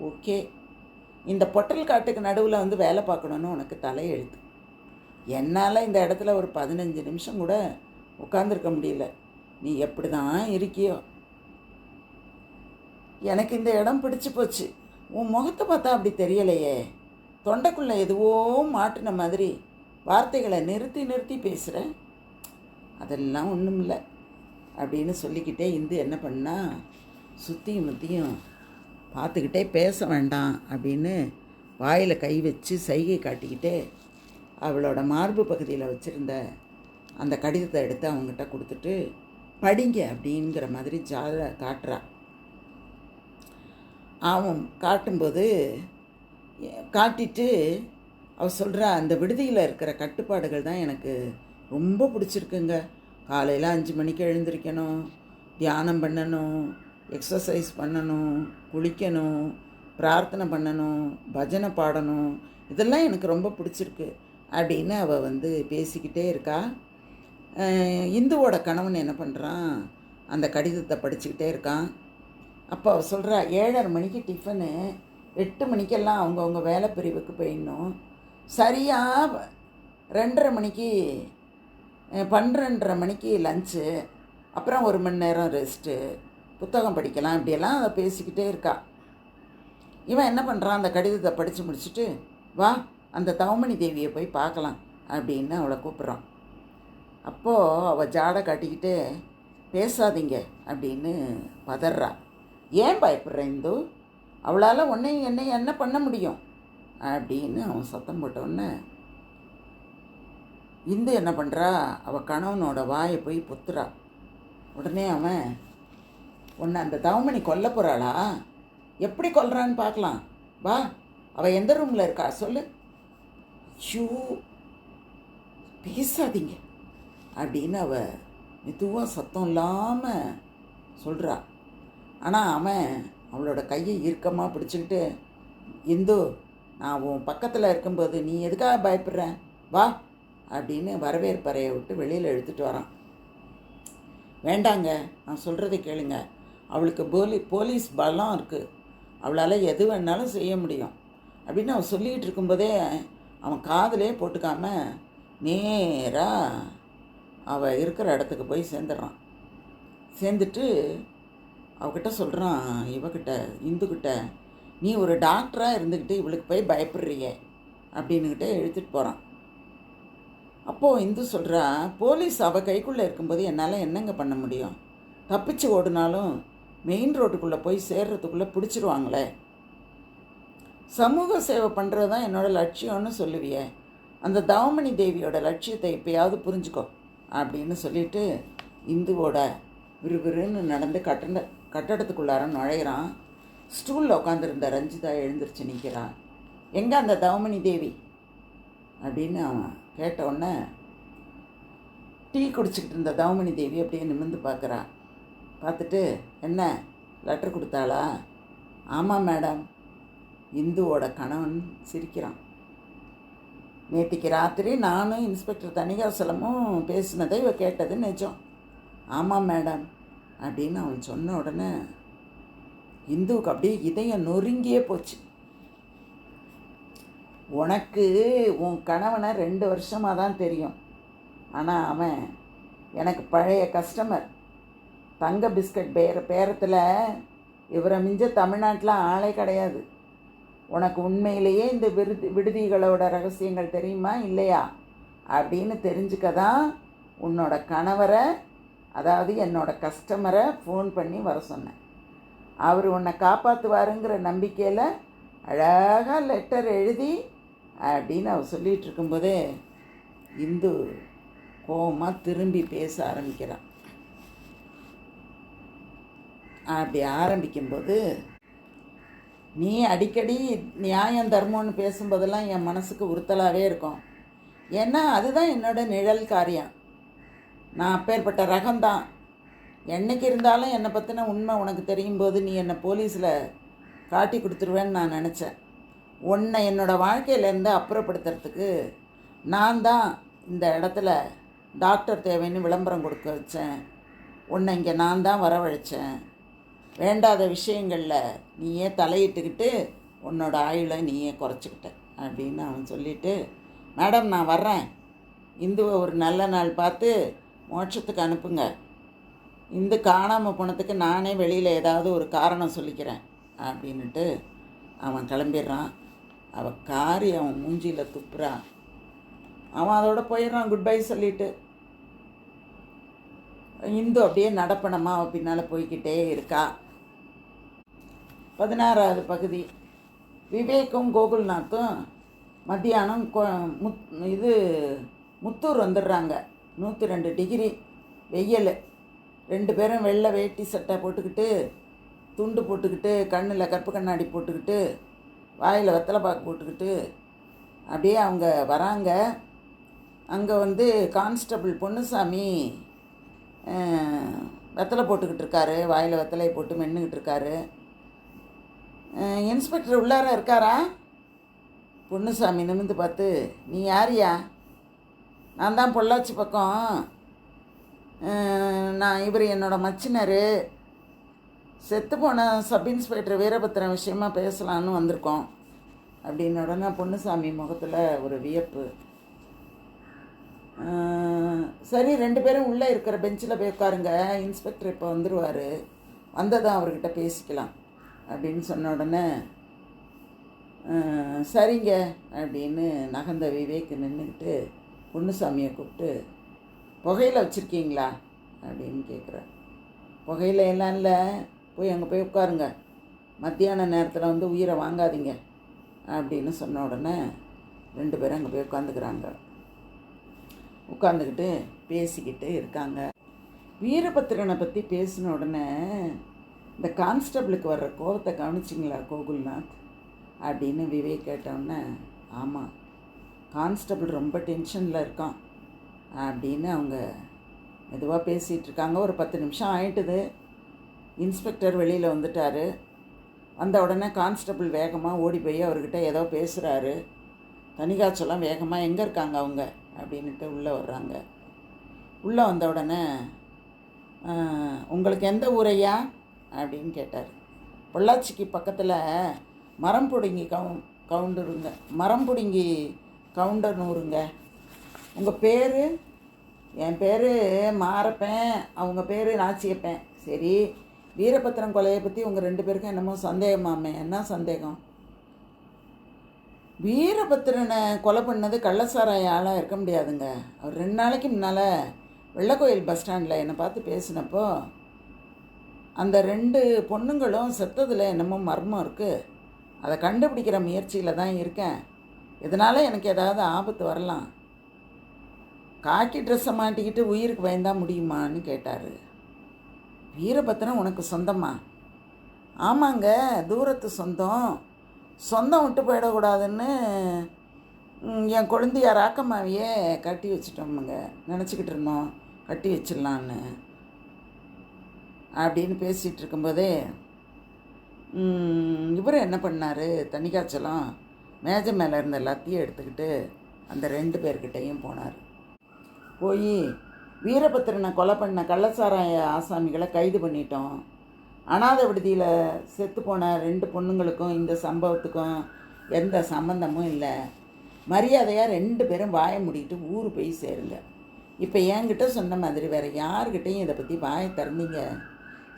ஓகே. இந்த பொட்டல் காட்டுக்கு நடுவில் வந்து வேலை பார்க்கணுன்னு உனக்கு தலையெழுத்து. என்னால் இந்த இடத்துல ஒரு 15 நிமிஷம் கூட உட்காந்துருக்க முடியல. நீ எப்படி தான் இருக்கியோ. எனக்கு இந்த இடம் பிடிச்சி போச்சு. உன் முகத்தை பார்த்தா அப்படி தெரியலையே. தொண்டைக்குள்ளே எதுவோ மாட்டின மாதிரி வார்த்தைகளை நிறுத்தி நிறுத்தி பேசுகிற. அதெல்லாம் ஒன்றும் இல்லை அப்படின்னு சொல்லிக்கிட்டே இந்து என்ன பண்ணா, சுற்றியும் முத்தியும் பார்த்துக்கிட்டே பேச வேண்டாம் அப்படின்னு வாயில் கை வச்சு சைகை காட்டிக்கிட்டே அவளோட மார்பு பகுதியில் வச்சுருந்த அந்த கடிதத்தை எடுத்து அவங்ககிட்ட கொடுத்துட்டு படிங்க அப்படிங்கிற மாதிரி காட்டுறா. அவன் காட்டும்போது காட்டிட்டு அவள் சொல்கிறா, அந்த விடுதியில் இருக்கிற கட்டுப்பாடுகள் தான் எனக்கு ரொம்ப பிடிச்சிருக்குங்க. காலையில் 5 மணிக்கு எழுந்திரிக்கணும், தியானம் பண்ணணும், எக்ஸசைஸ் பண்ணணும், குளிக்கணும், பிரார்த்தனை பண்ணணும், பஜனை பாடணும், இதெல்லாம் எனக்கு ரொம்ப பிடிச்சிருக்கு அப்படின்னு அவள் வந்து பேசிக்கிட்டே இருக்கா. இந்துவோட கணவன் என்ன பண்ணுறான், அந்த கடிதத்தை படிச்சுக்கிட்டே இருக்கான். அப்போ அவள் சொல்கிறா, 7:30 மணிக்கு டிஃபனு, 8 மணிக்கெல்லாம் அவங்கவுங்க வேலை பிரிவுக்கு போயிடணும். சரியாக 2:30 மணிக்கு 12:30 மணிக்கு லஞ்சு, அப்புறம் 1 மணி நேரம் ரெஸ்ட்டு, புத்தகம் படிக்கலாம், இப்படியெல்லாம் அதை பேசிக்கிட்டே இருக்கா. இவன் என்ன பண்ணுறான், அந்த கடிதத்தை படித்து முடிச்சுட்டு, வா அந்த தவமணி தேவியை போய் பார்க்கலாம் அப்படின்னு அவளை கூப்பிட்றான். அப்போது அவள் ஜாடை காட்டிக்கிட்டு, பேசாதீங்க அப்படின்னு பதறா. ஏன் பயப்படுற இந்து? அவளால் என்னை என்ன பண்ண முடியும் அப்படின்னு அவன் சத்தம் போட்டோன்னே இந்து என்ன பண்ணுறா, அவள் கணவனோட வாயை போய் பொத்துறா. உடனே அவன், உன்னை அந்த தவமணி கொல்ல போகிறாளா? எப்படி கொல்றான்னு பார்க்கலாம், வா, அவள் எந்த ரூமில் இருக்கா சொல்லு. ஷூ, பேசாதீங்க அப்படின்னு அவள் மெதுவாக சத்தம் இல்லாமல் சொல்கிறா. ஆனால் அவன் அவளோட கையை இறுக்கமாக பிடிச்சிக்கிட்டு, இந்து, நான் உன் பக்கத்தில் இருக்கும்போது நீ எதுக்காக பயப்படுற, வா அப்படின்னு வரவேற்பறையை விட்டு வெளியில் இழுத்துட்டு வரான். வேண்டாங்க, நான் சொல்கிறதை கேளுங்க, அவளுக்கு போலீஸ் பலம் இருக்குது, அவளால் எது வேணாலும் செய்ய முடியும் அப்படின்னு அவன் சொல்லிக்கிட்டு இருக்கும்போதே அவன் காதிலே போட்டுக்காம நேராக அவள் இருக்கிற இடத்துக்கு போய் சேர்ந்துடுறான். சேர்ந்துட்டு அவகிட்ட சொல்கிறான், இவகிட்ட இந்துக்கிட்ட, நீ ஒரு டாக்டராக இருந்துக்கிட்டு இவளுக்கு போய் பயப்படுறியே அப்படின்னுக்கிட்டே இழுத்துட்டு போகிறான். அப்போது இந்து சொல்கிறா, போலீஸ் அவள் கைக்குள்ளே இருக்கும்போது என்னால் என்னங்க பண்ண முடியும்? தப்பிச்சு ஓடினாலும் மெயின் ரோட்டுக்குள்ளே போய் சேர்றதுக்குள்ளே பிடிச்சிருவாங்களே. சமூக சேவை பண்ணுறது தான் என்னோடய லட்சியம்னு சொல்லுவியே, அந்த தவமணி தேவியோட லட்சியத்தை இப்போயாவது புரிஞ்சுக்கோ அப்படின்னு சொல்லிட்டு இந்துவோட விறுவிறுன்னு நடந்து கட்டடத்துக்குள்ளார நுழையிறான். ஸ்டூலில் உட்காந்துருந்த ரஞ்சிதா எழுந்திரிச்சு நிற்கிறான். எங்கே அந்த தவமணி தேவி அப்படின்னு அவன் கேட்டவுடனே டீ குடிச்சிக்கிட்டு இருந்த தவமணி தேவி அப்படியே நிமிர்ந்து பார்க்குறா. பார்த்துட்டு, என்ன லெட்டர் கொடுத்தாளா? ஆமாம் மேடம். இந்துவோட கணவன் சிரிக்கிறான். நேற்றுக்கு ராத்திரி நானும் இன்ஸ்பெக்டர் தணிகாசலமும் பேசினதை இவ கேட்டது நிஜம். ஆமாம் மேடம் அப்படின்னு அவன் சொன்ன உடனே இந்துவுக்கு அப்படியே இதயம் நொறுங்கியே போச்சு. உனக்கு உன் கணவனை 2 வருஷமாக தான் தெரியும், ஆனால் அவன் எனக்கு பழைய கஸ்டமர். தங்க பிஸ்கட் பேரத்தில் இவரை மிஞ்ச தமிழ்நாட்டில் ஆளே கிடையாது. உனக்கு உண்மையிலேயே இந்த விடுதிகளோட ரகசியங்கள் தெரியுமா இல்லையா அப்படின்னு தெரிஞ்சுக்க தான் உன்னோட கணவரை, அதாவது என்னோட கஸ்டமரை ஃபோன் பண்ணி வர சொன்னேன். அவர் உன்னை காப்பாற்றுவாருங்கிற நம்பிக்கையில் அழகாக லெட்டர் எழுதி அப்படின்னு அவர் சொல்லிகிட்டு இருக்கும்போதே இந்து கோபமாக திரும்பி பேச ஆரம்பிக்கிறான். அப்படி ஆரம்பிக்கும்போது, நீ அடிக்கடி நியாயம் தர்மம்னு பேசும்போதெல்லாம் என் மனசுக்கு உறுத்தலாகவே இருக்கும். ஏன்னா அதுதான் என்னோட நிழல் காரியம். நான் அப்பேற்பட்ட ரகம்தான். என்னைக்கு இருந்தாலும் என்னை பற்றின உண்மை உனக்கு தெரியும் போது நீ என்னை போலீஸில் காட்டி கொடுத்துருவேன்னு நான் நினச்சேன். உன்னை என்னோடய வாழ்க்கையிலேருந்து அப்புறப்படுத்துறதுக்கு நான் தான் இந்த இடத்துல டாக்டர் தேவைன்னு விளம்பரம் கொடுக்க வச்சேன். உன்னை இங்கே நான் தான் வரவழைச்சேன். வேண்டாத விஷயங்களில் நீயே தலையிட்டுக்கிட்டு உன்னோட ஆயுளை நீயே குறைச்சிக்கிட்ட அப்படின்னு அவன் சொல்லிவிட்டு, மேடம் நான் வர்றேன், இந்துவை ஒரு நல்ல நாள் பார்த்து மோட்சத்துக்கு அனுப்புங்க, இந்து காணாமல் போனதுக்கு நானே வெளியில் ஏதாவது ஒரு காரணம் சொல்லிக்கிறேன் அப்படின்ட்டு அவன் கிளம்பிடுறான். அவன் காரி அவன் மூஞ்சியில் துப்புறான். அவன் அதோட போயிடுறான் குட் பை சொல்லிவிட்டு. இந்து அப்படியே நடப்பணமாக அவன் பின்னால் போய்கிட்டே இருக்கா. 16வது பகுதி. விவேக்கும் கோகுல்நாத்தும் மத்தியானம் முத்தூர் வந்துடுறாங்க. 102 டிகிரி வெயில். 2 பேரும் வெள்ளை வேட்டி சட்டை போட்டுக்கிட்டு, துண்டு போட்டுக்கிட்டு, கண்ணில் கருப்பு கண்ணாடி போட்டுக்கிட்டு, வாயில் வெத்தலை பாக்கு போட்டுக்கிட்டு அப்படியே அவங்க வராங்க. அங்கே கான்ஸ்டபிள் பொன்னுசாமி வெத்தலை போட்டுக்கிட்டு இருக்காரு. வாயில் வெத்தலையை போட்டு மென்னுக்கிட்டு இருக்காரு. இன்ஸ்பெக்டர் உள்ளார இருக்காரா? பொன்னுசாமி நிமிந்து பார்த்து, நீ யாரியா? நான் தான் பொள்ளாச்சி பக்கம். இவர் என்னோடய மச்சினர். செத்து போன சப் இன்ஸ்பெக்டர் வீரபத்திரன் விஷயமா பேசலான்னு வந்திருக்கோம் அப்படின்னு உடனே பொன்னுசாமி முகத்தில் ஒரு வியப்பு. சரி 2 பேரும் உள்ளே இருக்கிற பெஞ்சில் போய் உட்காருங்க, இன்ஸ்பெக்டர் இப்போ வந்துடுவார், வந்ததான் அவர்கிட்ட பேசிக்கலாம் அப்படின்னு சொன்ன உடனே சரிங்க அப்படின்னு நகர்ந்த விவேக் நின்றுக்கிட்டு பொன்னுசாமியை கூப்பிட்டு, புகையில வச்சுருக்கீங்களா அப்படின்னு கேட்குறார். புகையில எல்லாம் இல்லை, போய் அங்கே போய் உட்காருங்க, மத்தியான நேரத்தில் உயிரை வாங்காதீங்க அப்படின்னு சொன்ன உடனே 2 பேரும் அங்கே போய் உட்காந்துக்கிட்டு பேசிக்கிட்டு இருக்காங்க. வீரபத்திரனை பற்றி பேசின உடனே இந்த கான்ஸ்டபிளுக்கு வர்ற கோபத்தை கவனிச்சிங்களா கோகுல்நாத் அப்படின்னு விவேக் கேட்டவுடனே, ஆமாம் கான்ஸ்டபிள் ரொம்ப டென்ஷனில் இருக்கான் அப்படின்னு அவங்க மெதுவாக பேசிகிட்டு இருக்காங்க. ஒரு 10 நிமிஷம் ஆயிட்டுது. இன்ஸ்பெக்டர் வெளியில் வந்துட்டார். வந்த உடனே கான்ஸ்டபிள் வேகமாக ஓடி போய் அவர்கிட்ட ஏதோ பேசுகிறாரு. தனிகாச்சலம் வேகமாக எங்கே இருக்காங்க அவங்க அப்படின்ட்டு உள்ளே வர்றாங்க. உள்ளே வந்த உடனே உங்களுக்கு எந்த ஊரையா அப்படின்னு கேட்டார். பொள்ளாச்சிக்கு பக்கத்தில் மரம்புடிங்கி கவுண்டர்னூருங்க. உங்கள் பேர்? என் பேர் மாரப்பேன், அவங்க பேர் நாச்சியப்பேன். சரி, வீரபத்திரன் கொலையை பற்றி உங்கள் 2 பேருக்கும் என்னமோ சந்தேகமாமே, என்ன சந்தேகம்? வீரபத்திரனை கொலை பண்ணது கள்ளசாராய ஆளாக இருக்க முடியாதுங்க. அவர் 2 நாளைக்கு முன்னால் வெள்ளக்கோயில் பஸ் ஸ்டாண்டில் என்னை பார்த்து பேசினப்போ அந்த 2 பொண்ணுங்களும் செத்ததில் என்னமோ மர்மம் இருக்குது, அதை கண்டுபிடிக்கிற முயற்சியில் தான் இருக்கேன், இதனால் எனக்கு ஏதாவது ஆபத்து வரலாம், காக்கி ட்ரெஸ்ஸை மாட்டிக்கிட்டு உயிருக்கு பயந்தா முடியுமான்னு கேட்டார். வீரபத்திரன் உனக்கு சொந்தமா? ஆமாங்க, தூரத்து சொந்தம் விட்டு போயிடக்கூடாதுன்னு என் கொழுந்தியார் ஆக்கமாவையே கட்டி வச்சிட்டோமுங்க, நினச்சிக்கிட்டு இருந்தோம் கட்டி வச்சிடலான்னு அப்படின்னு பேசிகிட்டு இருக்கும்போதே இவர் என்ன பண்ணார், தனிகாச்சலம் மேஜை மேலே இருந்த எல்லாத்தையும் எடுத்துக்கிட்டு அந்த 2 பேர்கிட்டையும் போனார். போய் வீரபத்திரனை கொலை பண்ண கள்ளசாராய ஆசாமிகளை கைது பண்ணிட்டோம், அனாதை விடுதியில் செத்து போன 2 பொண்ணுங்களுக்கும் இந்த சம்பவத்துக்கும் எந்த சம்பந்தமும் இல்லை, மரியாதையாக 2 பேரும் வாயை மூடிட்டு ஊர் போய் சேருங்க, இப்போ என்கிட்ட சொன்ன மாதிரி வேறு யார்கிட்டையும் இதை பற்றி வாயை திறந்தீங்க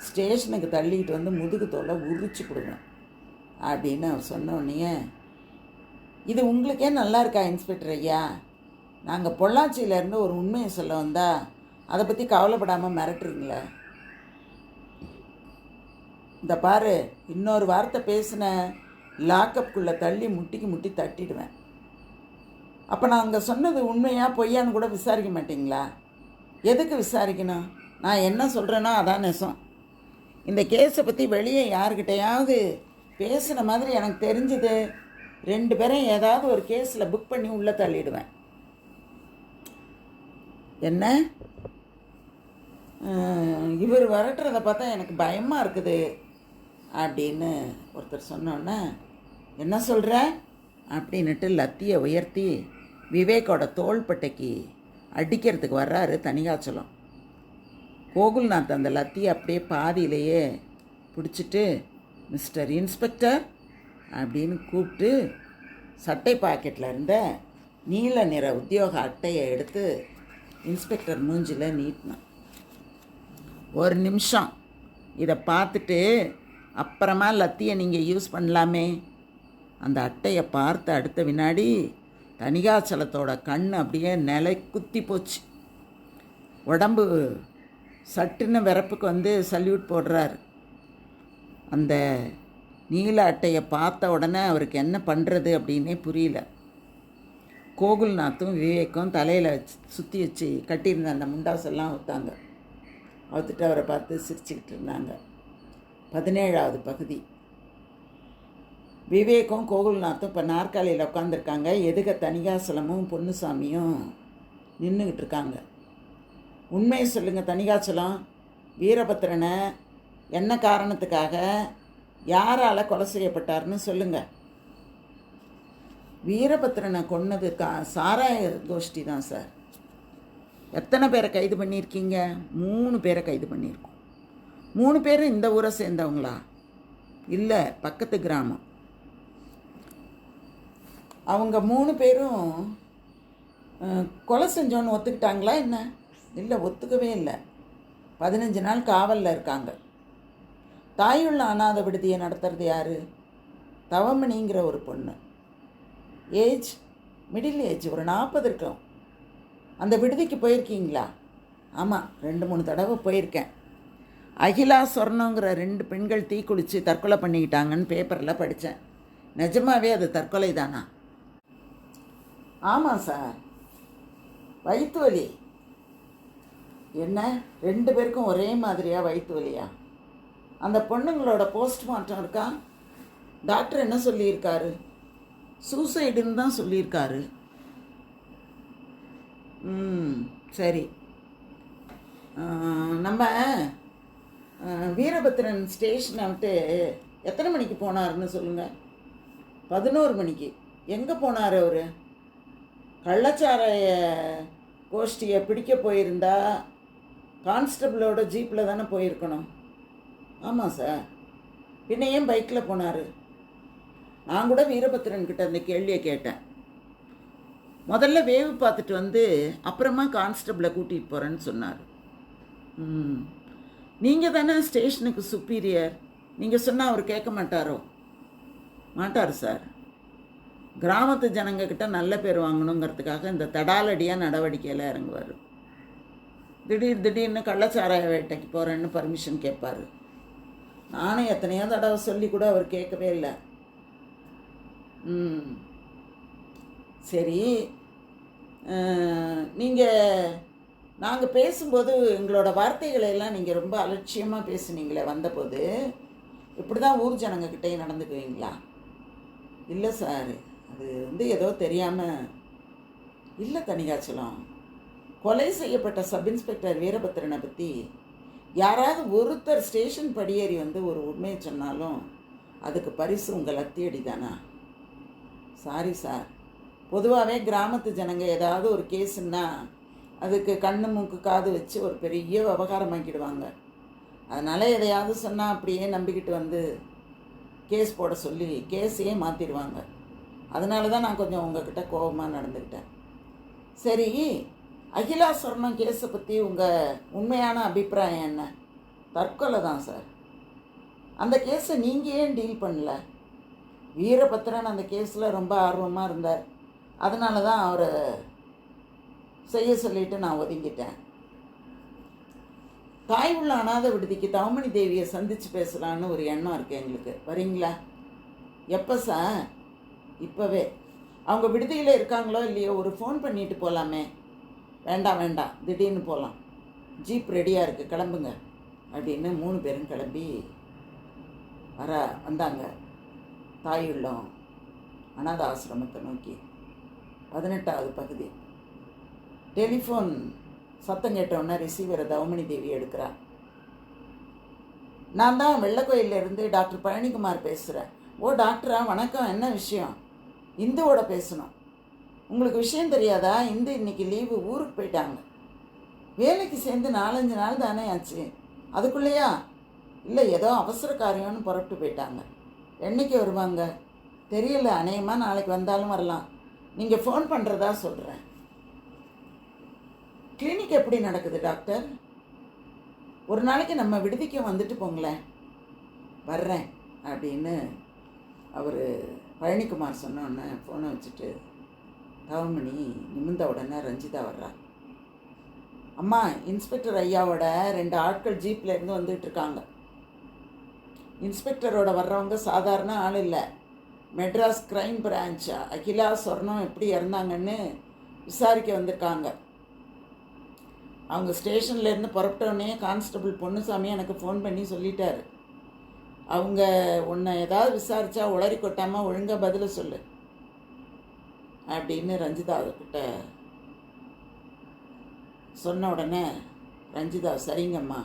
ஸ்டேஷனுக்கு தள்ளிக்கிட்டு முதுகு தோலை உரிச்சு கொடுங்க அப்படின்னு அவர் சொன்னோடனே, இது உங்களுக்கே நல்லா இருக்கா இன்ஸ்பெக்டர் ஐயா, நாங்கள் பொள்ளாச்சியிலேருந்து ஒரு உண்மையை சொல்ல வந்தால் அதை பற்றி கவலைப்படாமல் மிரட்டுறீங்களே, இந்த பாரு இன்னொரு வார்த்தை பேசின லாக்கப்புக்குள்ளே தள்ளி முட்டி தட்டிடுவேன், அப்போ நான் அங்கே சொன்னது உண்மையாக பொய்யான்னு கூட விசாரிக்க மாட்டிங்களா? எதுக்கு விசாரிக்கணும்? நான் என்ன சொல்கிறேனோ அதான் நெசம். இந்த கேஸை பற்றி வெளியே யார்கிட்டையாவது பேசுகிற மாதிரி எனக்கு தெரிஞ்சுது, 2 பேரும் ஏதாவது ஒரு கேஸில் புக் பண்ணி உள்ளே தள்ளிடுவேன். என்ன இவர் வரட்டுறதை பார்த்தா எனக்கு பயமாக இருக்குது அப்படின்னு ஒருத்தர் சொன்னோன்னே, என்ன சொல்கிற அப்படின்னுட்டு லத்தியை உயர்த்தி விவேக்கோட தோள்பட்டைக்கு அடிக்கிறதுக்கு வர்றாரு தணிகாச்சலம். கோகுல்நாத் அந்த லத்தியை அப்படியே பாதியிலேயே பிடிச்சிட்டு, மிஸ்டர் இன்ஸ்பெக்டர் அப்படின்னு கூப்பிட்டு சட்டை பாக்கெட்டில் இருந்த நீல நிற உத்தியோக அட்டையை எடுத்து இன்ஸ்பெக்டர் மூஞ்சில் நீட்டினான். ஒரு நிமிஷம் இதை பார்த்துட்டு அப்புறமா லத்தியை நீங்கள் யூஸ் பண்ணலாமே. அந்த அட்டையை பார்த்து அடுத்த வினாடி தணிகாச்சலத்தோட கண் அப்படியே நிலை குத்தி போச்சு. உடம்பு சட்டுன்னு விறப்புக்கு வந்து சல்யூட் போடுறார். அந்த நீல அட்டையை பார்த்த உடனே அவருக்கு என்ன பண்ணுறது அப்படின்னே புரியல. கோகுல்நாத்தும் விவேக்கும் தலையில் சுற்றி வச்சு கட்டியிருந்த அந்த முண்டாசெல்லாம் அவுத்தாங்க. அவுத்துட்டு அவரை பார்த்து சிரிச்சுக்கிட்டு இருந்தாங்க. 17வது பகுதி. விவேக்கும் கோகுல்நாத்தும் இப்போ நாற்காலியில் உட்காந்துருக்காங்க. எதுக்க தணிகாச்சலமும் பொன்னுசாமியும் நின்றுக்கிட்டு இருக்காங்க. உண்மையை சொல்லுங்கள் தணிகாச்சலம், வீரபத்திரனை என்ன காரணத்துக்காக யாரால் கொலை செய்யப்பட்டார்னு சொல்லுங்கள். வீரபத்திரனை கொன்னது சாராய கோஷ்டி தான் சார். எத்தனை பேரை கைது பண்ணியிருக்கீங்க? 3 பேரை கைது பண்ணியிருக்கோம். 3 பேரும் இந்த ஊரை சேர்ந்தவங்களா? இல்லை, பக்கத்து கிராமம். அவங்க 3 பேரும் கொலை செஞ்சோன்னு ஒத்துக்கிட்டாங்களா என்ன? இல்லை, ஒத்துக்கவே இல்லை. 15 நாள் காவலில் இருக்காங்க. தாயுள்ள அனாதை விடுதியை நடத்துறது யார்? தவமணிங்கிற ஒரு பொண்ணு. ஏஜ் மிடில் ஏஜ், ஒரு 40 இருக்கும். அந்த விடுதிக்கு போயிருக்கீங்களா? ஆமாம், 2-3 தடவை போயிருக்கேன். அகிலா சொர்ணங்கிற 2 பெண்கள் தீக்குளித்து தற்கொலை பண்ணிக்கிட்டாங்கன்னு பேப்பரில் படித்தேன். நிஜமாவே அது தற்கொலை தானா? ஆமாம் சார். வயிற்று வலி. என்ன 2 பேருக்கும் ஒரே மாதிரியாக வயிற்று வலியா? அந்த பொண்ணுங்களோட போஸ்ட்மார்ட்டம் இருக்கா? டாக்டர் என்ன சொல்லியிருக்காரு? சூசைடுன்னு தான் சொல்லியிருக்காரு. சரி. நம்ம வீரபத்திரன் ஸ்டேஷனை விட்டு எத்தனை மணிக்கு போனார்னு சொல்லுங்கள். 11 மணிக்கு. எங்கே போனார் அவர்? கள்ளச்சாராய கோஷ்டியை பிடிக்க போயிருந்தா கான்ஸ்டபிளோட ஜீப்பில் தானே போயிருக்கணும். ஆமாம் சார். பின்ன ஏன் பைக்கில் போனார்? நான் கூட வீரபத்திரன்கிட்ட அந்த கேள்வியை கேட்டேன். முதல்ல வேவு பார்த்துட்டு வந்து அப்புறமா கான்ஸ்டபிளை கூட்டிகிட்டு போகிறேன்னு சொன்னார். நீங்கள் தானே ஸ்டேஷனுக்கு சுப்பீரியர். நீங்கள் சொன்னால் அவர் கேட்க மாட்டாரோ? மாட்டார் சார். கிராமத்து ஜனங்கக்கிட்ட நல்ல பேர் வாங்கணுங்கிறதுக்காக இந்த தடாலடியாக நடவடிக்கையில் இறங்குவார். திடீர்னு கள்ளச்சாராய வேட்டைக்கு போகிறேன்னு பர்மிஷன் கேட்பார். நானும் எத்தனையோ தடவை சொல்லி கூட அவர் கேட்கவே இல்லை. சரி, நாங்கள் பேசும்போது எங்களோட வார்த்தைகளை எல்லாம் நீங்கள் ரொம்ப அலட்சியமாக பேசுனீங்களே வந்தபோது. இப்படி தான் ஊர் ஜனங்கக்கிட்டேயும் நடந்துக்குவீங்களா? இல்லை சார், அது ஏதோ தெரியாமல். இல்லை தணிகாச்சலம், கொலை செய்யப்பட்ட சப் இன்ஸ்பெக்டர் வீரபத்திரனை பற்றி யாராவது ஒருத்தர் ஸ்டேஷன் படியேறி வந்து ஒரு உண்மையை சொன்னாலும் அதுக்கு பரிசு உங்கள் லத்தியடி தானா? Sorry sir. பொதுவாகவே கிராமத்து ஜனங்க ஏதாவது ஒரு கேஸுன்னா அதுக்கு கண்ணு மூக்கு காது வச்சு ஒரு பெரிய விவகாரமாக்கிடுவாங்க. அதனால் எதையாவது சொன்னால் அப்படியே நம்பிக்கிட்டு வந்து கேஸ் போட சொல்லி கேஸையே மாற்றிடுவாங்க. அதனால தான் நான் கொஞ்சம் உங்ககிட்ட கோபமாக நடந்துக்கிட்டேன். சரி, அகிலா சொர்ணம் கேஸை பற்றி உங்கள் உண்மையான அபிப்பிராயம் என்ன? தற்கொலை தான் சார். அந்த கேஸை நீங்கள் ஏன் டீல் பண்ணல? வீரபத்திரன் அந்த கேஸில் ரொம்ப ஆர்வமாக இருந்தார். அதனால தான் அவரை செய்ய சொல்லிவிட்டு நான் ஒதுங்கிட்டேன். தாய் உள்ள அனாதை விடுதிக்கு தவமணி தேவியை சந்தித்து பேசலான்னு ஒரு எண்ணம் இருக்குது எங்களுக்கு. வரீங்களா? எப்போ சார்? இப்போவே. அவங்க விடுதியில் இருக்காங்களோ இல்லையோ ஒரு ஃபோன் பண்ணிட்டு போகலாமே. வேண்டாம், திடீர்னு போகலாம். ஜீப் ரெடியாக இருக்குது, கிளம்புங்க அப்படின்னு 3 பேரும் கிளம்பி வந்தாங்க தாயுள்ளம் அனாத ஆசிரமத்தை நோக்கி. 18வது பகுதி. டெலிஃபோன் சத்தம் கேட்டோன்னே ரிசீவரை தவமணி தேவி எடுக்கிறா. நான் தான் வெள்ளக்கோயிலேருந்து டாக்டர் பழனிக்குமார் பேசுகிறேன். ஓ டாக்டரா, வணக்கம். என்ன விஷயம்? இந்துவோட பேசணும். உங்களுக்கு விஷயம் தெரியாதா? இந்து இன்னைக்கு லீவு, ஊருக்கு போயிட்டாங்க. வேலைக்கு சேர்ந்து 4-5 நாள் தானே ஆச்சு. அதுக்குள்ளேயா? இல்லை, ஏதோ அவசர காரியம்னு புறப்பட்டு போயிட்டாங்க. என்னைக்கு வருவாங்க தெரியல, அநேகமாக நாளைக்கு வந்தாலும் வரலாம். நீங்கள் ஃபோன் பண்ணுறதா சொல்கிறேன். கிளினிக் எப்படி நடக்குது டாக்டர்? ஒரு நாளைக்கு நம்ம விடுதிக்கு வந்துட்டு போங்களேன். வர்றேன் அப்படின்னு அவர் பழனிக்குமார் சொன்னோடனே ஃபோனை வச்சுட்டு தவமணி நிமிர்ந்த உடனே ரஞ்சிதா வர்றா. அம்மா, இன்ஸ்பெக்டர் ஐயாவோட 2 ஆட்கள் ஜீப்பில் இருந்து வந்துட்டுருக்காங்க. இன்ஸ்பெக்டரோட வர்றவங்க சாதாரண ஆள் இல்லை. மெட்ராஸ் கிரைம் பிரான்ச் அகிலா சொர்ணம் எப்படி இறந்தாங்கன்னு விசாரிக்க வந்திருக்காங்க. அவங்க ஸ்டேஷன்லேருந்து புறப்பட்டோடனே கான்ஸ்டபிள் பொன்னுசாமி எனக்கு ஃபோன் பண்ணி சொல்லிட்டாரு. அவங்க உன்னை ஏதாவது விசாரித்தா உளறி கொட்டாமல் ஒழுங்காக பதில் சொல்லு அப்படின்னு ரஞ்சிதா கிட்ட சொன்ன உடனே ரஞ்சிதா சரிங்கம்மா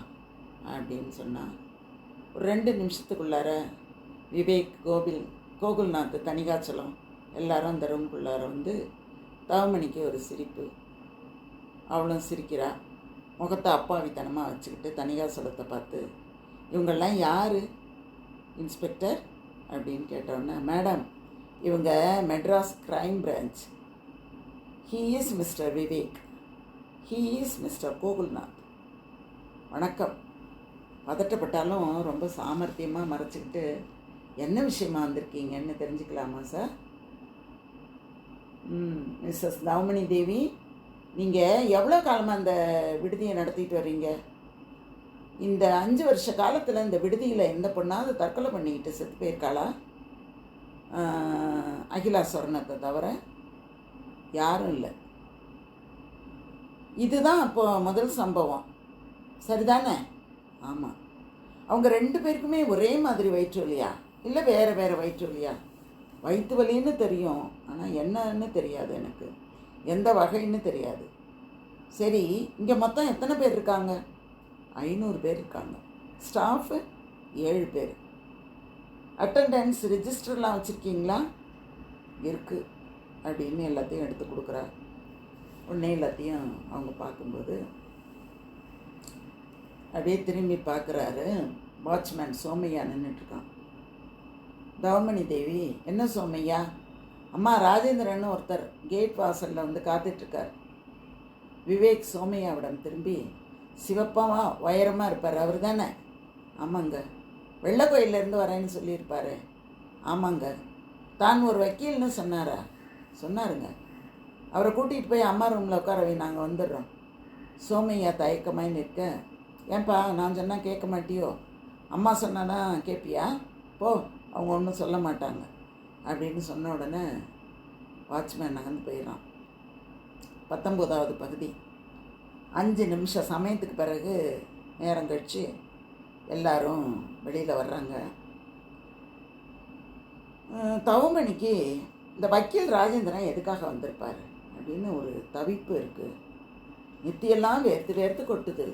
அப்படின்னு சொன்னான். ஒரு 2 நிமிஷத்துக்குள்ளார விவேக், கோகுல்நாத், தனிகாச்சலம் எல்லாரும் அந்த ரூம்குள்ளார வந்து தவமணிக்கு ஒரு சிரிப்பு. அவளும் சிரிக்கிறா. முகத்தை அப்பாவித்தனமாக வச்சுக்கிட்டு தனிகாச்சலத்தை பார்த்து, இவங்கெல்லாம் யார் இன்ஸ்பெக்டர் அப்படின்னு கேட்டோன்னே, மேடம் இவங்க Madras crime branch. He is mister Vivek, he is mister Gokulnath. வணக்கம். பதட்டப்பட்டாலும் ரொம்ப சாமர்த்தியமாக மறைச்சிக்கிட்டு, என்ன விஷயமா வந்திருக்கீங்கன்னு தெரிஞ்சுக்கலாமா சார்? மிஸ்ஸஸ் தவமணி தேவி, நீங்கள் எவ்வளோ காலமாக அந்த விடுதியை நடத்திட்டு வர்றீங்க? இந்த 5 வருஷ காலத்தில் இந்த விடுதியில் எந்த பொண்ணாவது தற்கொலை பண்ணிக்கிட்டு செத்து போயிருக்காளா? அகிலா சொர்ணத்தை தவிர யாரும் இல்லை. இதுதான் அப்போது முதல் சம்பவம், சரிதானே? ஆமாம். அவங்க 2 பேருக்குமே ஒரே மாதிரி வயிற்று வலியா, இல்லை வேறு வேறு வயிற்று வலியா? வயிற்று வலின்னு தெரியும், ஆனால் என்னன்னு தெரியாது, எனக்கு எந்த வகைன்னு தெரியாது. சரி, இங்கே மொத்தம் எத்தனை பேர் இருக்காங்க? 500 பேர் இருக்காங்க. ஸ்டாஃபு 7 பேர். அட்டண்டன்ஸ் ரிஜிஸ்டர்லாம் வச்சுருக்கீங்களா? இருக்குது அப்படின்னு எல்லாத்தையும் எடுத்து கொடுக்குறா. உடனே எல்லாத்தையும் அவங்க பார்க்கும்போது அப்படியே திரும்பி பார்க்குறாரு. வாட்ச்மேன் சோமையா நின்றுட்டுருக்கான். தவமணி தேவி, என்ன சோமையா? அம்மா, ராஜேந்திரன் ஒருத்தர் கேட் வாசலில் வந்து காத்துட்ருக்கார். விவேக் சோமையாவிடம் திரும்பி, சிவப்பாக உயரமாக இருப்பார், அவர் தானே? ஆமாங்க. வெள்ளக்கோயிலேருந்து வரேன்னு சொல்லியிருப்பாரு. ஆமாங்க. தான் ஒரு வக்கீல்னு சொன்னாரா? சொன்னாருங்க. அவரை கூட்டிகிட்டு போய் அம்மா ரூமில் உட்கார வை, நாங்கள் வந்துடுறோம். சோமையா தயக்கமாய் நிற்க, ஏன்பா நான் சொன்னால் கேட்க மாட்டியோ? அம்மா சொன்னானா கேட்பியா? போ, அவங்க ஒன்றும் சொல்ல மாட்டாங்க அப்படின்னு சொன்ன உடனே வாட்ச்மேன் நகர்ந்து போயிடறான். 19வது பகுதி. 5 நிமிஷம் சமயத்துக்கு பிறகு நேரம் கழித்து எல்லாரும் வெளியில் வர்றாங்க. தவமணிக்கு இந்த வக்கீல் ராஜேந்திரன் எதுக்காக வந்திருப்பார் அப்படின்னு ஒரு தவிப்பு இருக்குது. நெத்தியெல்லாம் வேர்த்து வேர்த்து கொட்டுது.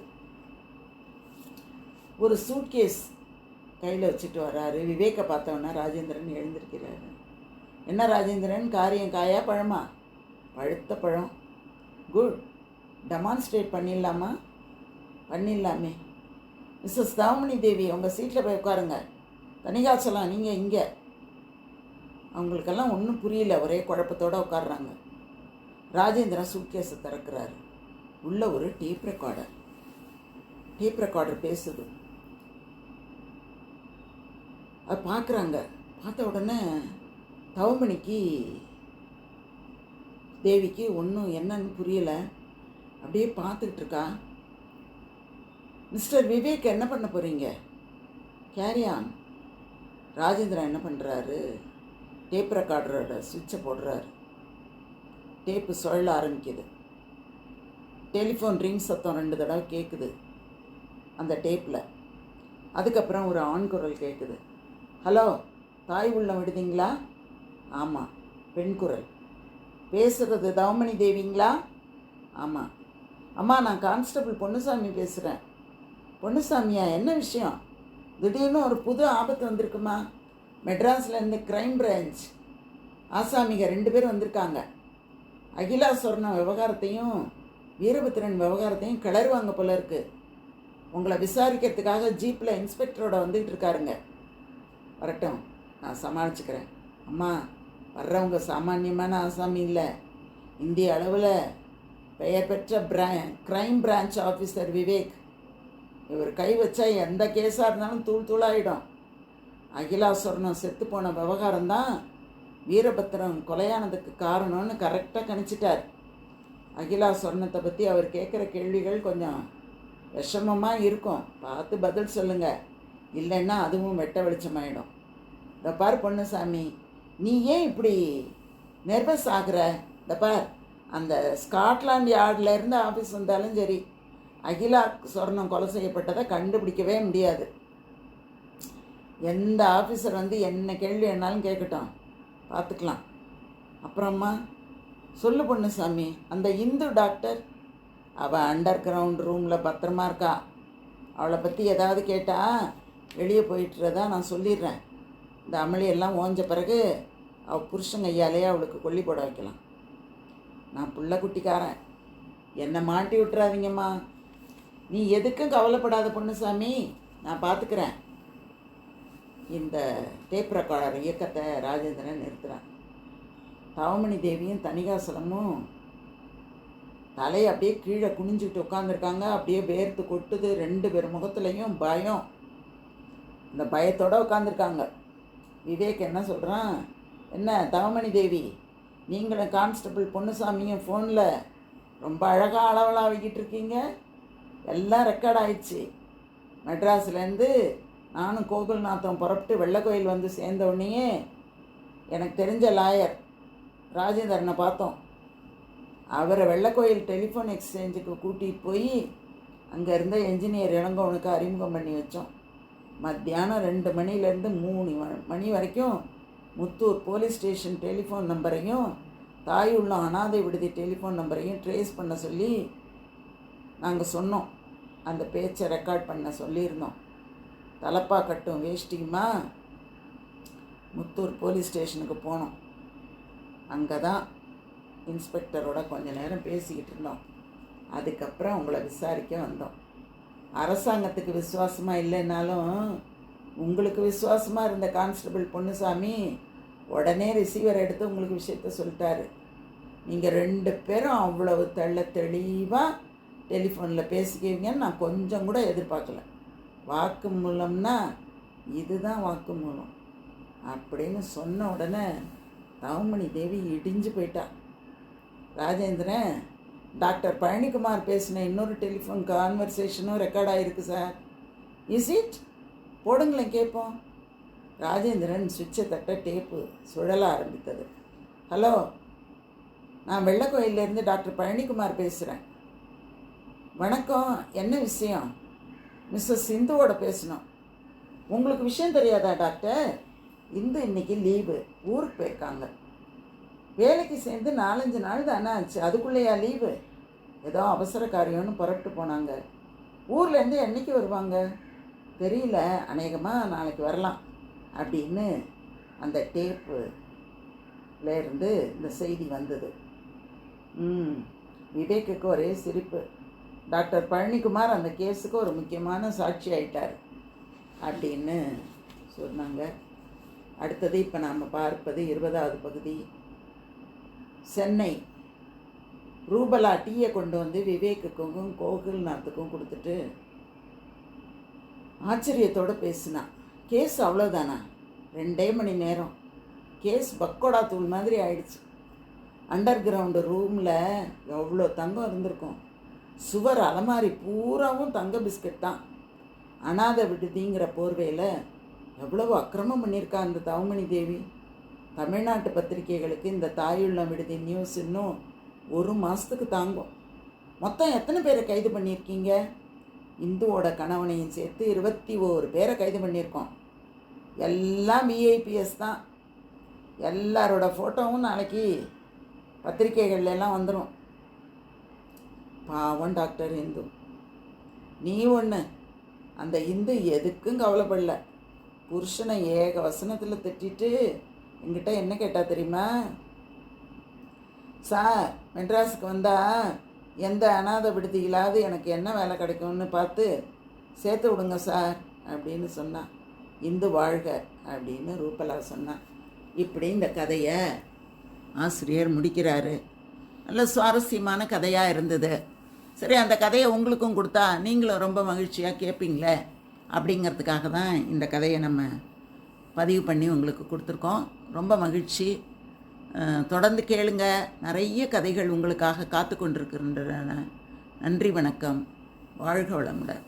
ஒரு சூட்கேஸ் கையில் வச்சுட்டு வர்றாரு. விவேக்கை பார்த்தவொன்னே ராஜேந்திரன் எழுந்திருக்கிறாரு. என்ன ராஜேந்திரன், காரியம் காயா பழமா? பழுத்த பழம். குட், டெமான்ஸ்ட்ரேட் பண்ணிடலாமா? பண்ணிடலாமே. மிஸ்ஸஸ் தவமணி தேவி, உங்கள் சீட்டில் போய் உட்காருங்க. தனிகாச்சலம், நீங்கள் இங்கே. அவங்களுக்கெல்லாம் ஒன்றும் புரியல, ஒரே குழப்பத்தோடு உட்காடுறாங்க. ராஜேந்திரன் சூட்கேஸை திறக்கிறாரு. உள்ள ஒரு டேப் ரெக்கார்டர் பேசுது. அது பார்க்குறாங்க. பார்த்த உடனே தவமணிக்கு தேவிக்கு ஒன்றும் என்னன்னு புரியலை. அப்படியே பார்த்துக்கிட்டு இருக்கா. மிஸ்டர் விவேக், என்ன பண்ண போகிறீங்க? Carry on. ராஜேந்திரன் என்ன பண்ணுறாரு, டேப் ரெக்கார்டரோட சுவிட்சை போடுறாரு. டேப்பு சுழல ஆரம்பிக்குது. டெலிஃபோன் ரிங் சத்தம் 2 தடவை கேட்குது அந்த டேப்பில். அதுக்கப்புறம் ஒரு ஆண் குரல் கேட்குது. ஹலோ, தாய் உள்ளம் விடுதீங்களா? ஆமாம். பெண் குரல். பேசுகிறது தவமணி தேவிங்களா? ஆமாம். அம்மா, நான் கான்ஸ்டபிள் பொன்னுசாமி பேசுகிறேன். பொன்னுசாமியா, என்ன விஷயம்? திடீர்னு ஒரு புது ஆபத்து வந்திருக்குமா? மெட்ராஸ்லேருந்து க்ரைம் பிரான்ச் ஆசாமிங்க 2 பேர் வந்திருக்காங்க. அகிலா சொர்ணம் விவகாரத்தையும் வீரபத்திரன் விவகாரத்தையும் கிளறுவாங்க போல இருக்குது. உங்களை விசாரிக்கிறதுக்காக ஜீப்பில் இன்ஸ்பெக்டரோட வந்துக்கிட்டு இருக்காருங்க. வரட்டும், நான் சமாளிச்சுக்கிறேன். அம்மா, வர்றவங்க சாமானியமான ஆசாமி இல்லை. இந்திய அளவில் பெயர் பெற்ற க்ரைம் பிரான்ச் ஆஃபீஸர் விவேக். இவர் கை வச்சா எந்த கேஸாக இருந்தாலும் தூள் தூளாயிடும். அகிலா சொர்ணம் செத்து போன விவகாரம்தான் வீரபத்திரம் கொலையானதுக்கு காரணம்னு கரெக்டாக கணிச்சிட்டார். அகிலா சொர்ணத்தை பற்றி அவர் கேட்குற கேள்விகள் கொஞ்சம் விஷமமாக இருக்கும். பார்த்து பதில் சொல்லுங்கள், இல்லைன்னா அதுவும் வெட்ட வெளிச்சமாயிடும். இந்த பார் பொன்னுசாமி, நீ ஏன் இப்படி நர்வஸ் ஆகிற? இந்த பார், அந்த ஸ்காட்லாண்ட் யார்ட்லேருந்து ஆஃபீஸ் வந்தாலும் சரி, அகிலா சொர்ணம் கொலை செய்யப்பட்டதை கண்டுபிடிக்கவே முடியாது. எந்த ஆஃபீஸர் வந்து என்ன கேள்வி என்னாலும் கேட்கட்டும், பார்த்துக்கலாம். அப்புறம்மா சொல்லு பொன்னுசாமி, அந்த இந்து டாக்டர், அவள் அண்டர் கிரவுண்ட் ரூமில் பத்திரமா இருக்கா. அவளை பற்றி ஏதாவது கேட்டால் வெளியே போயிட்டுறதா நான் சொல்லிடுறேன். இந்த அமளியெல்லாம் ஓஞ்ச பிறகு அவள் புருஷங்க ஐயாலேயே அவளுக்கு கொல்லி போட வைக்கலாம். நான் புள்ள குட்டிக்காரன், என்னை மாட்டி விட்டுறாதீங்கம்மா. நீ எதுக்கும் கவலைப்படாத பொன்னுசாமி, நான் பார்த்துக்கிறேன். இந்த டேப் ரெக்கார்டர் இயக்கத்தை ராஜேந்திரன் நிறுத்துகிறான். தவமணி தேவியும் தணிகாசலமும் தலையை அப்படியே கீழே குனிஞ்சிக்கிட்டு உட்காந்துருக்காங்க. அப்படியே வேர்த்து கொட்டுது. 2 பேர் முகத்துலேயும் பயம். இந்த பயத்தோடு உட்காந்துருக்காங்க. விவேக் என்ன சொல்கிறான்? என்ன தவமணி தேவி, நீங்களும் கான்ஸ்டபிள் பொன்னுசாமியும் ஃபோனில் ரொம்ப அழகாக அளவலாகிக்கிட்டு இருக்கீங்க. எல்லாம் ரெக்கார்ட் ஆயிடுச்சு. மெட்ராஸ்லேருந்து நானும் கோகுல்நாத்தம் புறப்பட்டு வெள்ளைக்கோயில் வந்து சேர்ந்த உடனேயே எனக்கு தெரிஞ்ச லாயர் ராஜேந்திரனை பார்த்தோம். அவரை வெள்ளைக்கோயில் டெலிஃபோன் எக்ஸ்சேஞ்சுக்கு கூட்டிகிட்டு போய் அங்கே இருந்த என்ஜினியர் இளங்கோவனுக்கு அறிமுகம் பண்ணி வச்சோம். மத்தியானம் 2 மணிலேருந்து 3 மணி வரைக்கும் முத்தூர் போலீஸ் ஸ்டேஷன் டெலிஃபோன் நம்பரையும் தாயுள்ளம் அனாதை விடுதி டெலிஃபோன் நம்பரையும் ட்ரேஸ் பண்ண சொல்லி நாங்கள் சொன்னோம். அந்த பேச்சை ரெக்கார்ட் பண்ண சொல்லியிருந்தோம். தலப்பா கட்டும் வேஷ்டியுமா முத்தூர் போலீஸ் ஸ்டேஷனுக்கு போனோம். அங்கே தான் இன்ஸ்பெக்டரோட கொஞ்ச நேரம் பேசிக்கிட்டு இருந்தோம். அதுக்கப்புறம் உங்களை விசாரிக்க வந்தோம். அரசாங்கத்துக்கு விசுவாசமாக இல்லைன்னாலும் உங்களுக்கு விசுவாசமாக இருந்த கான்ஸ்டபிள் பொன்னுசாமி உடனே ரிசீவர் எடுத்து உங்களுக்கு விஷயத்த சொல்லிட்டாரு. நீங்கள் 2 பேரும் அவ்வளவு தெளிவாக டெலிஃபோனில் பேசிக்குவீங்கன்னு நான் கொஞ்சம் கூட எதிர்பார்க்கல. வாக்கு மூலம்னா இதுதான் வாக்கு மூலம் அப்படின்னு சொன்ன உடனே தவமணி தேவி இடிஞ்சு போயிட்டா. ராஜேந்திரன், டாக்டர் பழனிக்குமார் பேசின இன்னொரு டெலிஃபோன் கான்வர்சேஷனும் ரெக்கார்ட் ஆகிருக்கு சார். Is it? போடுங்களேன் கேட்போம். ராஜேந்திரன் சுவிட்சை தட்ட டேப்பு சுழல ஆரம்பித்தது. ஹலோ, நான் வெள்ளைக்கோயிலேருந்து டாக்டர் பழனிக்குமார் பேசுகிறேன். வணக்கம், என்ன விஷயம்? மிஸ்ஸஸ் சிந்துவோட பேசணும். உங்களுக்கு விஷயம் தெரியாதா டாக்டர்? இந்து இன்னைக்கு லீவு, ஊருக்கு போயிருக்காங்க. வேலைக்கு சேர்ந்து 4-5 நாள் தானே ஆச்சு, அதுக்குள்ளேயா லீவு? ஏதோ அவசர காரியம்னு புறப்பட்டு போனாங்க. ஊர்லேருந்து என்றைக்கு வருவாங்க தெரியல, அநேகமாக நாளைக்கு வரலாம் அப்படின்னு அந்த டேப்புலேருந்து இந்த செய்தி வந்தது. விவேக்குக்கு ஒரே சிரிப்பு. டாக்டர் பழனிக்குமார் அந்த கேஸுக்கு ஒரு முக்கியமான சாட்சி ஆயிட்டார் அப்படின்னு சொன்னாங்க. அடுத்தது இப்போ நாம் பார்ப்பது 20வது பகுதி. சென்னை. ரூபலா டீயை கொண்டு வந்து விவேக்குக்கும் கோகுல்நாத்துக்கும் கொடுத்துட்டு ஆச்சரியத்தோடு பேசினான். கேஸ் அவ்வளோதானா? 2 மணி நேரம் கேஸ் பக்கோடா தூள் மாதிரி ஆயிடுச்சு. அண்டர் கிரவுண்டு ரூமில் எவ்வளோ தங்கம் இருந்திருக்கும். சுவர் அலமாரி பூராவும் தங்க பிஸ்கட் தான். அனாதை விடுதிங்கிற போர்வையில் எவ்வளவு அக்கிரமம் பண்ணியிருக்கா அந்த தவமணி தேவி. தமிழ்நாட்டு பத்திரிகைகளுக்கு இந்த தாயுள்ளம் விடுதி நியூஸ் இன்னும் 1 மாதத்துக்கு தாங்கும். மொத்தம் எத்தனை பேரை கைது பண்ணியிருக்கீங்க? இந்துவோட கணவனையும் சேர்த்து 21 பேரை கைது பண்ணியிருக்கோம். எல்லாம் விஐபிஎஸ் தான். எல்லாரோட ஃபோட்டோவும் நாளைக்கு பத்திரிகைகள்லாம் வந்துடும். பாவம் டாக்டர் இந்து. நீ ஒன்று, அந்த இந்து எதுக்கும் கவலைப்படல. புருஷனை ஏக வசனத்தில் திட்டிட்டு என்கிட்ட என்ன கேட்டா தெரியுமா? சார், மெட்ராஸுக்கு வந்தால் எந்த அனாதை விடுதியிலாவது எனக்கு என்ன வேலை கிடைக்கும்னு பார்த்து சேர்த்து விடுங்க சார் அப்படின்னு சொன்னான். இந்து வாழ்க அப்படின்னு ரூபலா சொன்னான். இப்படி இந்த கதையை ஆசிரியர் முடிக்கிறாரு. நல்ல சுவாரஸ்யமான கதையாக இருந்தது. சரி, அந்த கதையை உங்களுக்கும் கொடுத்தா நீங்களும் ரொம்ப மகிழ்ச்சியாக கேட்பீங்களே அப்படிங்கிறதுக்காக தான் இந்த கதையை நம்ம பதிவு பண்ணி உங்களுக்கு கொடுத்துருக்கோம். ரொம்ப மகிழ்ச்சி. தொடர்ந்து கேளுங்க. நிறைய கதைகள் உங்களுக்காக காத்து கொண்டிருக்கின்றன. நன்றி, வணக்கம். வாழ்க வளமுடன்.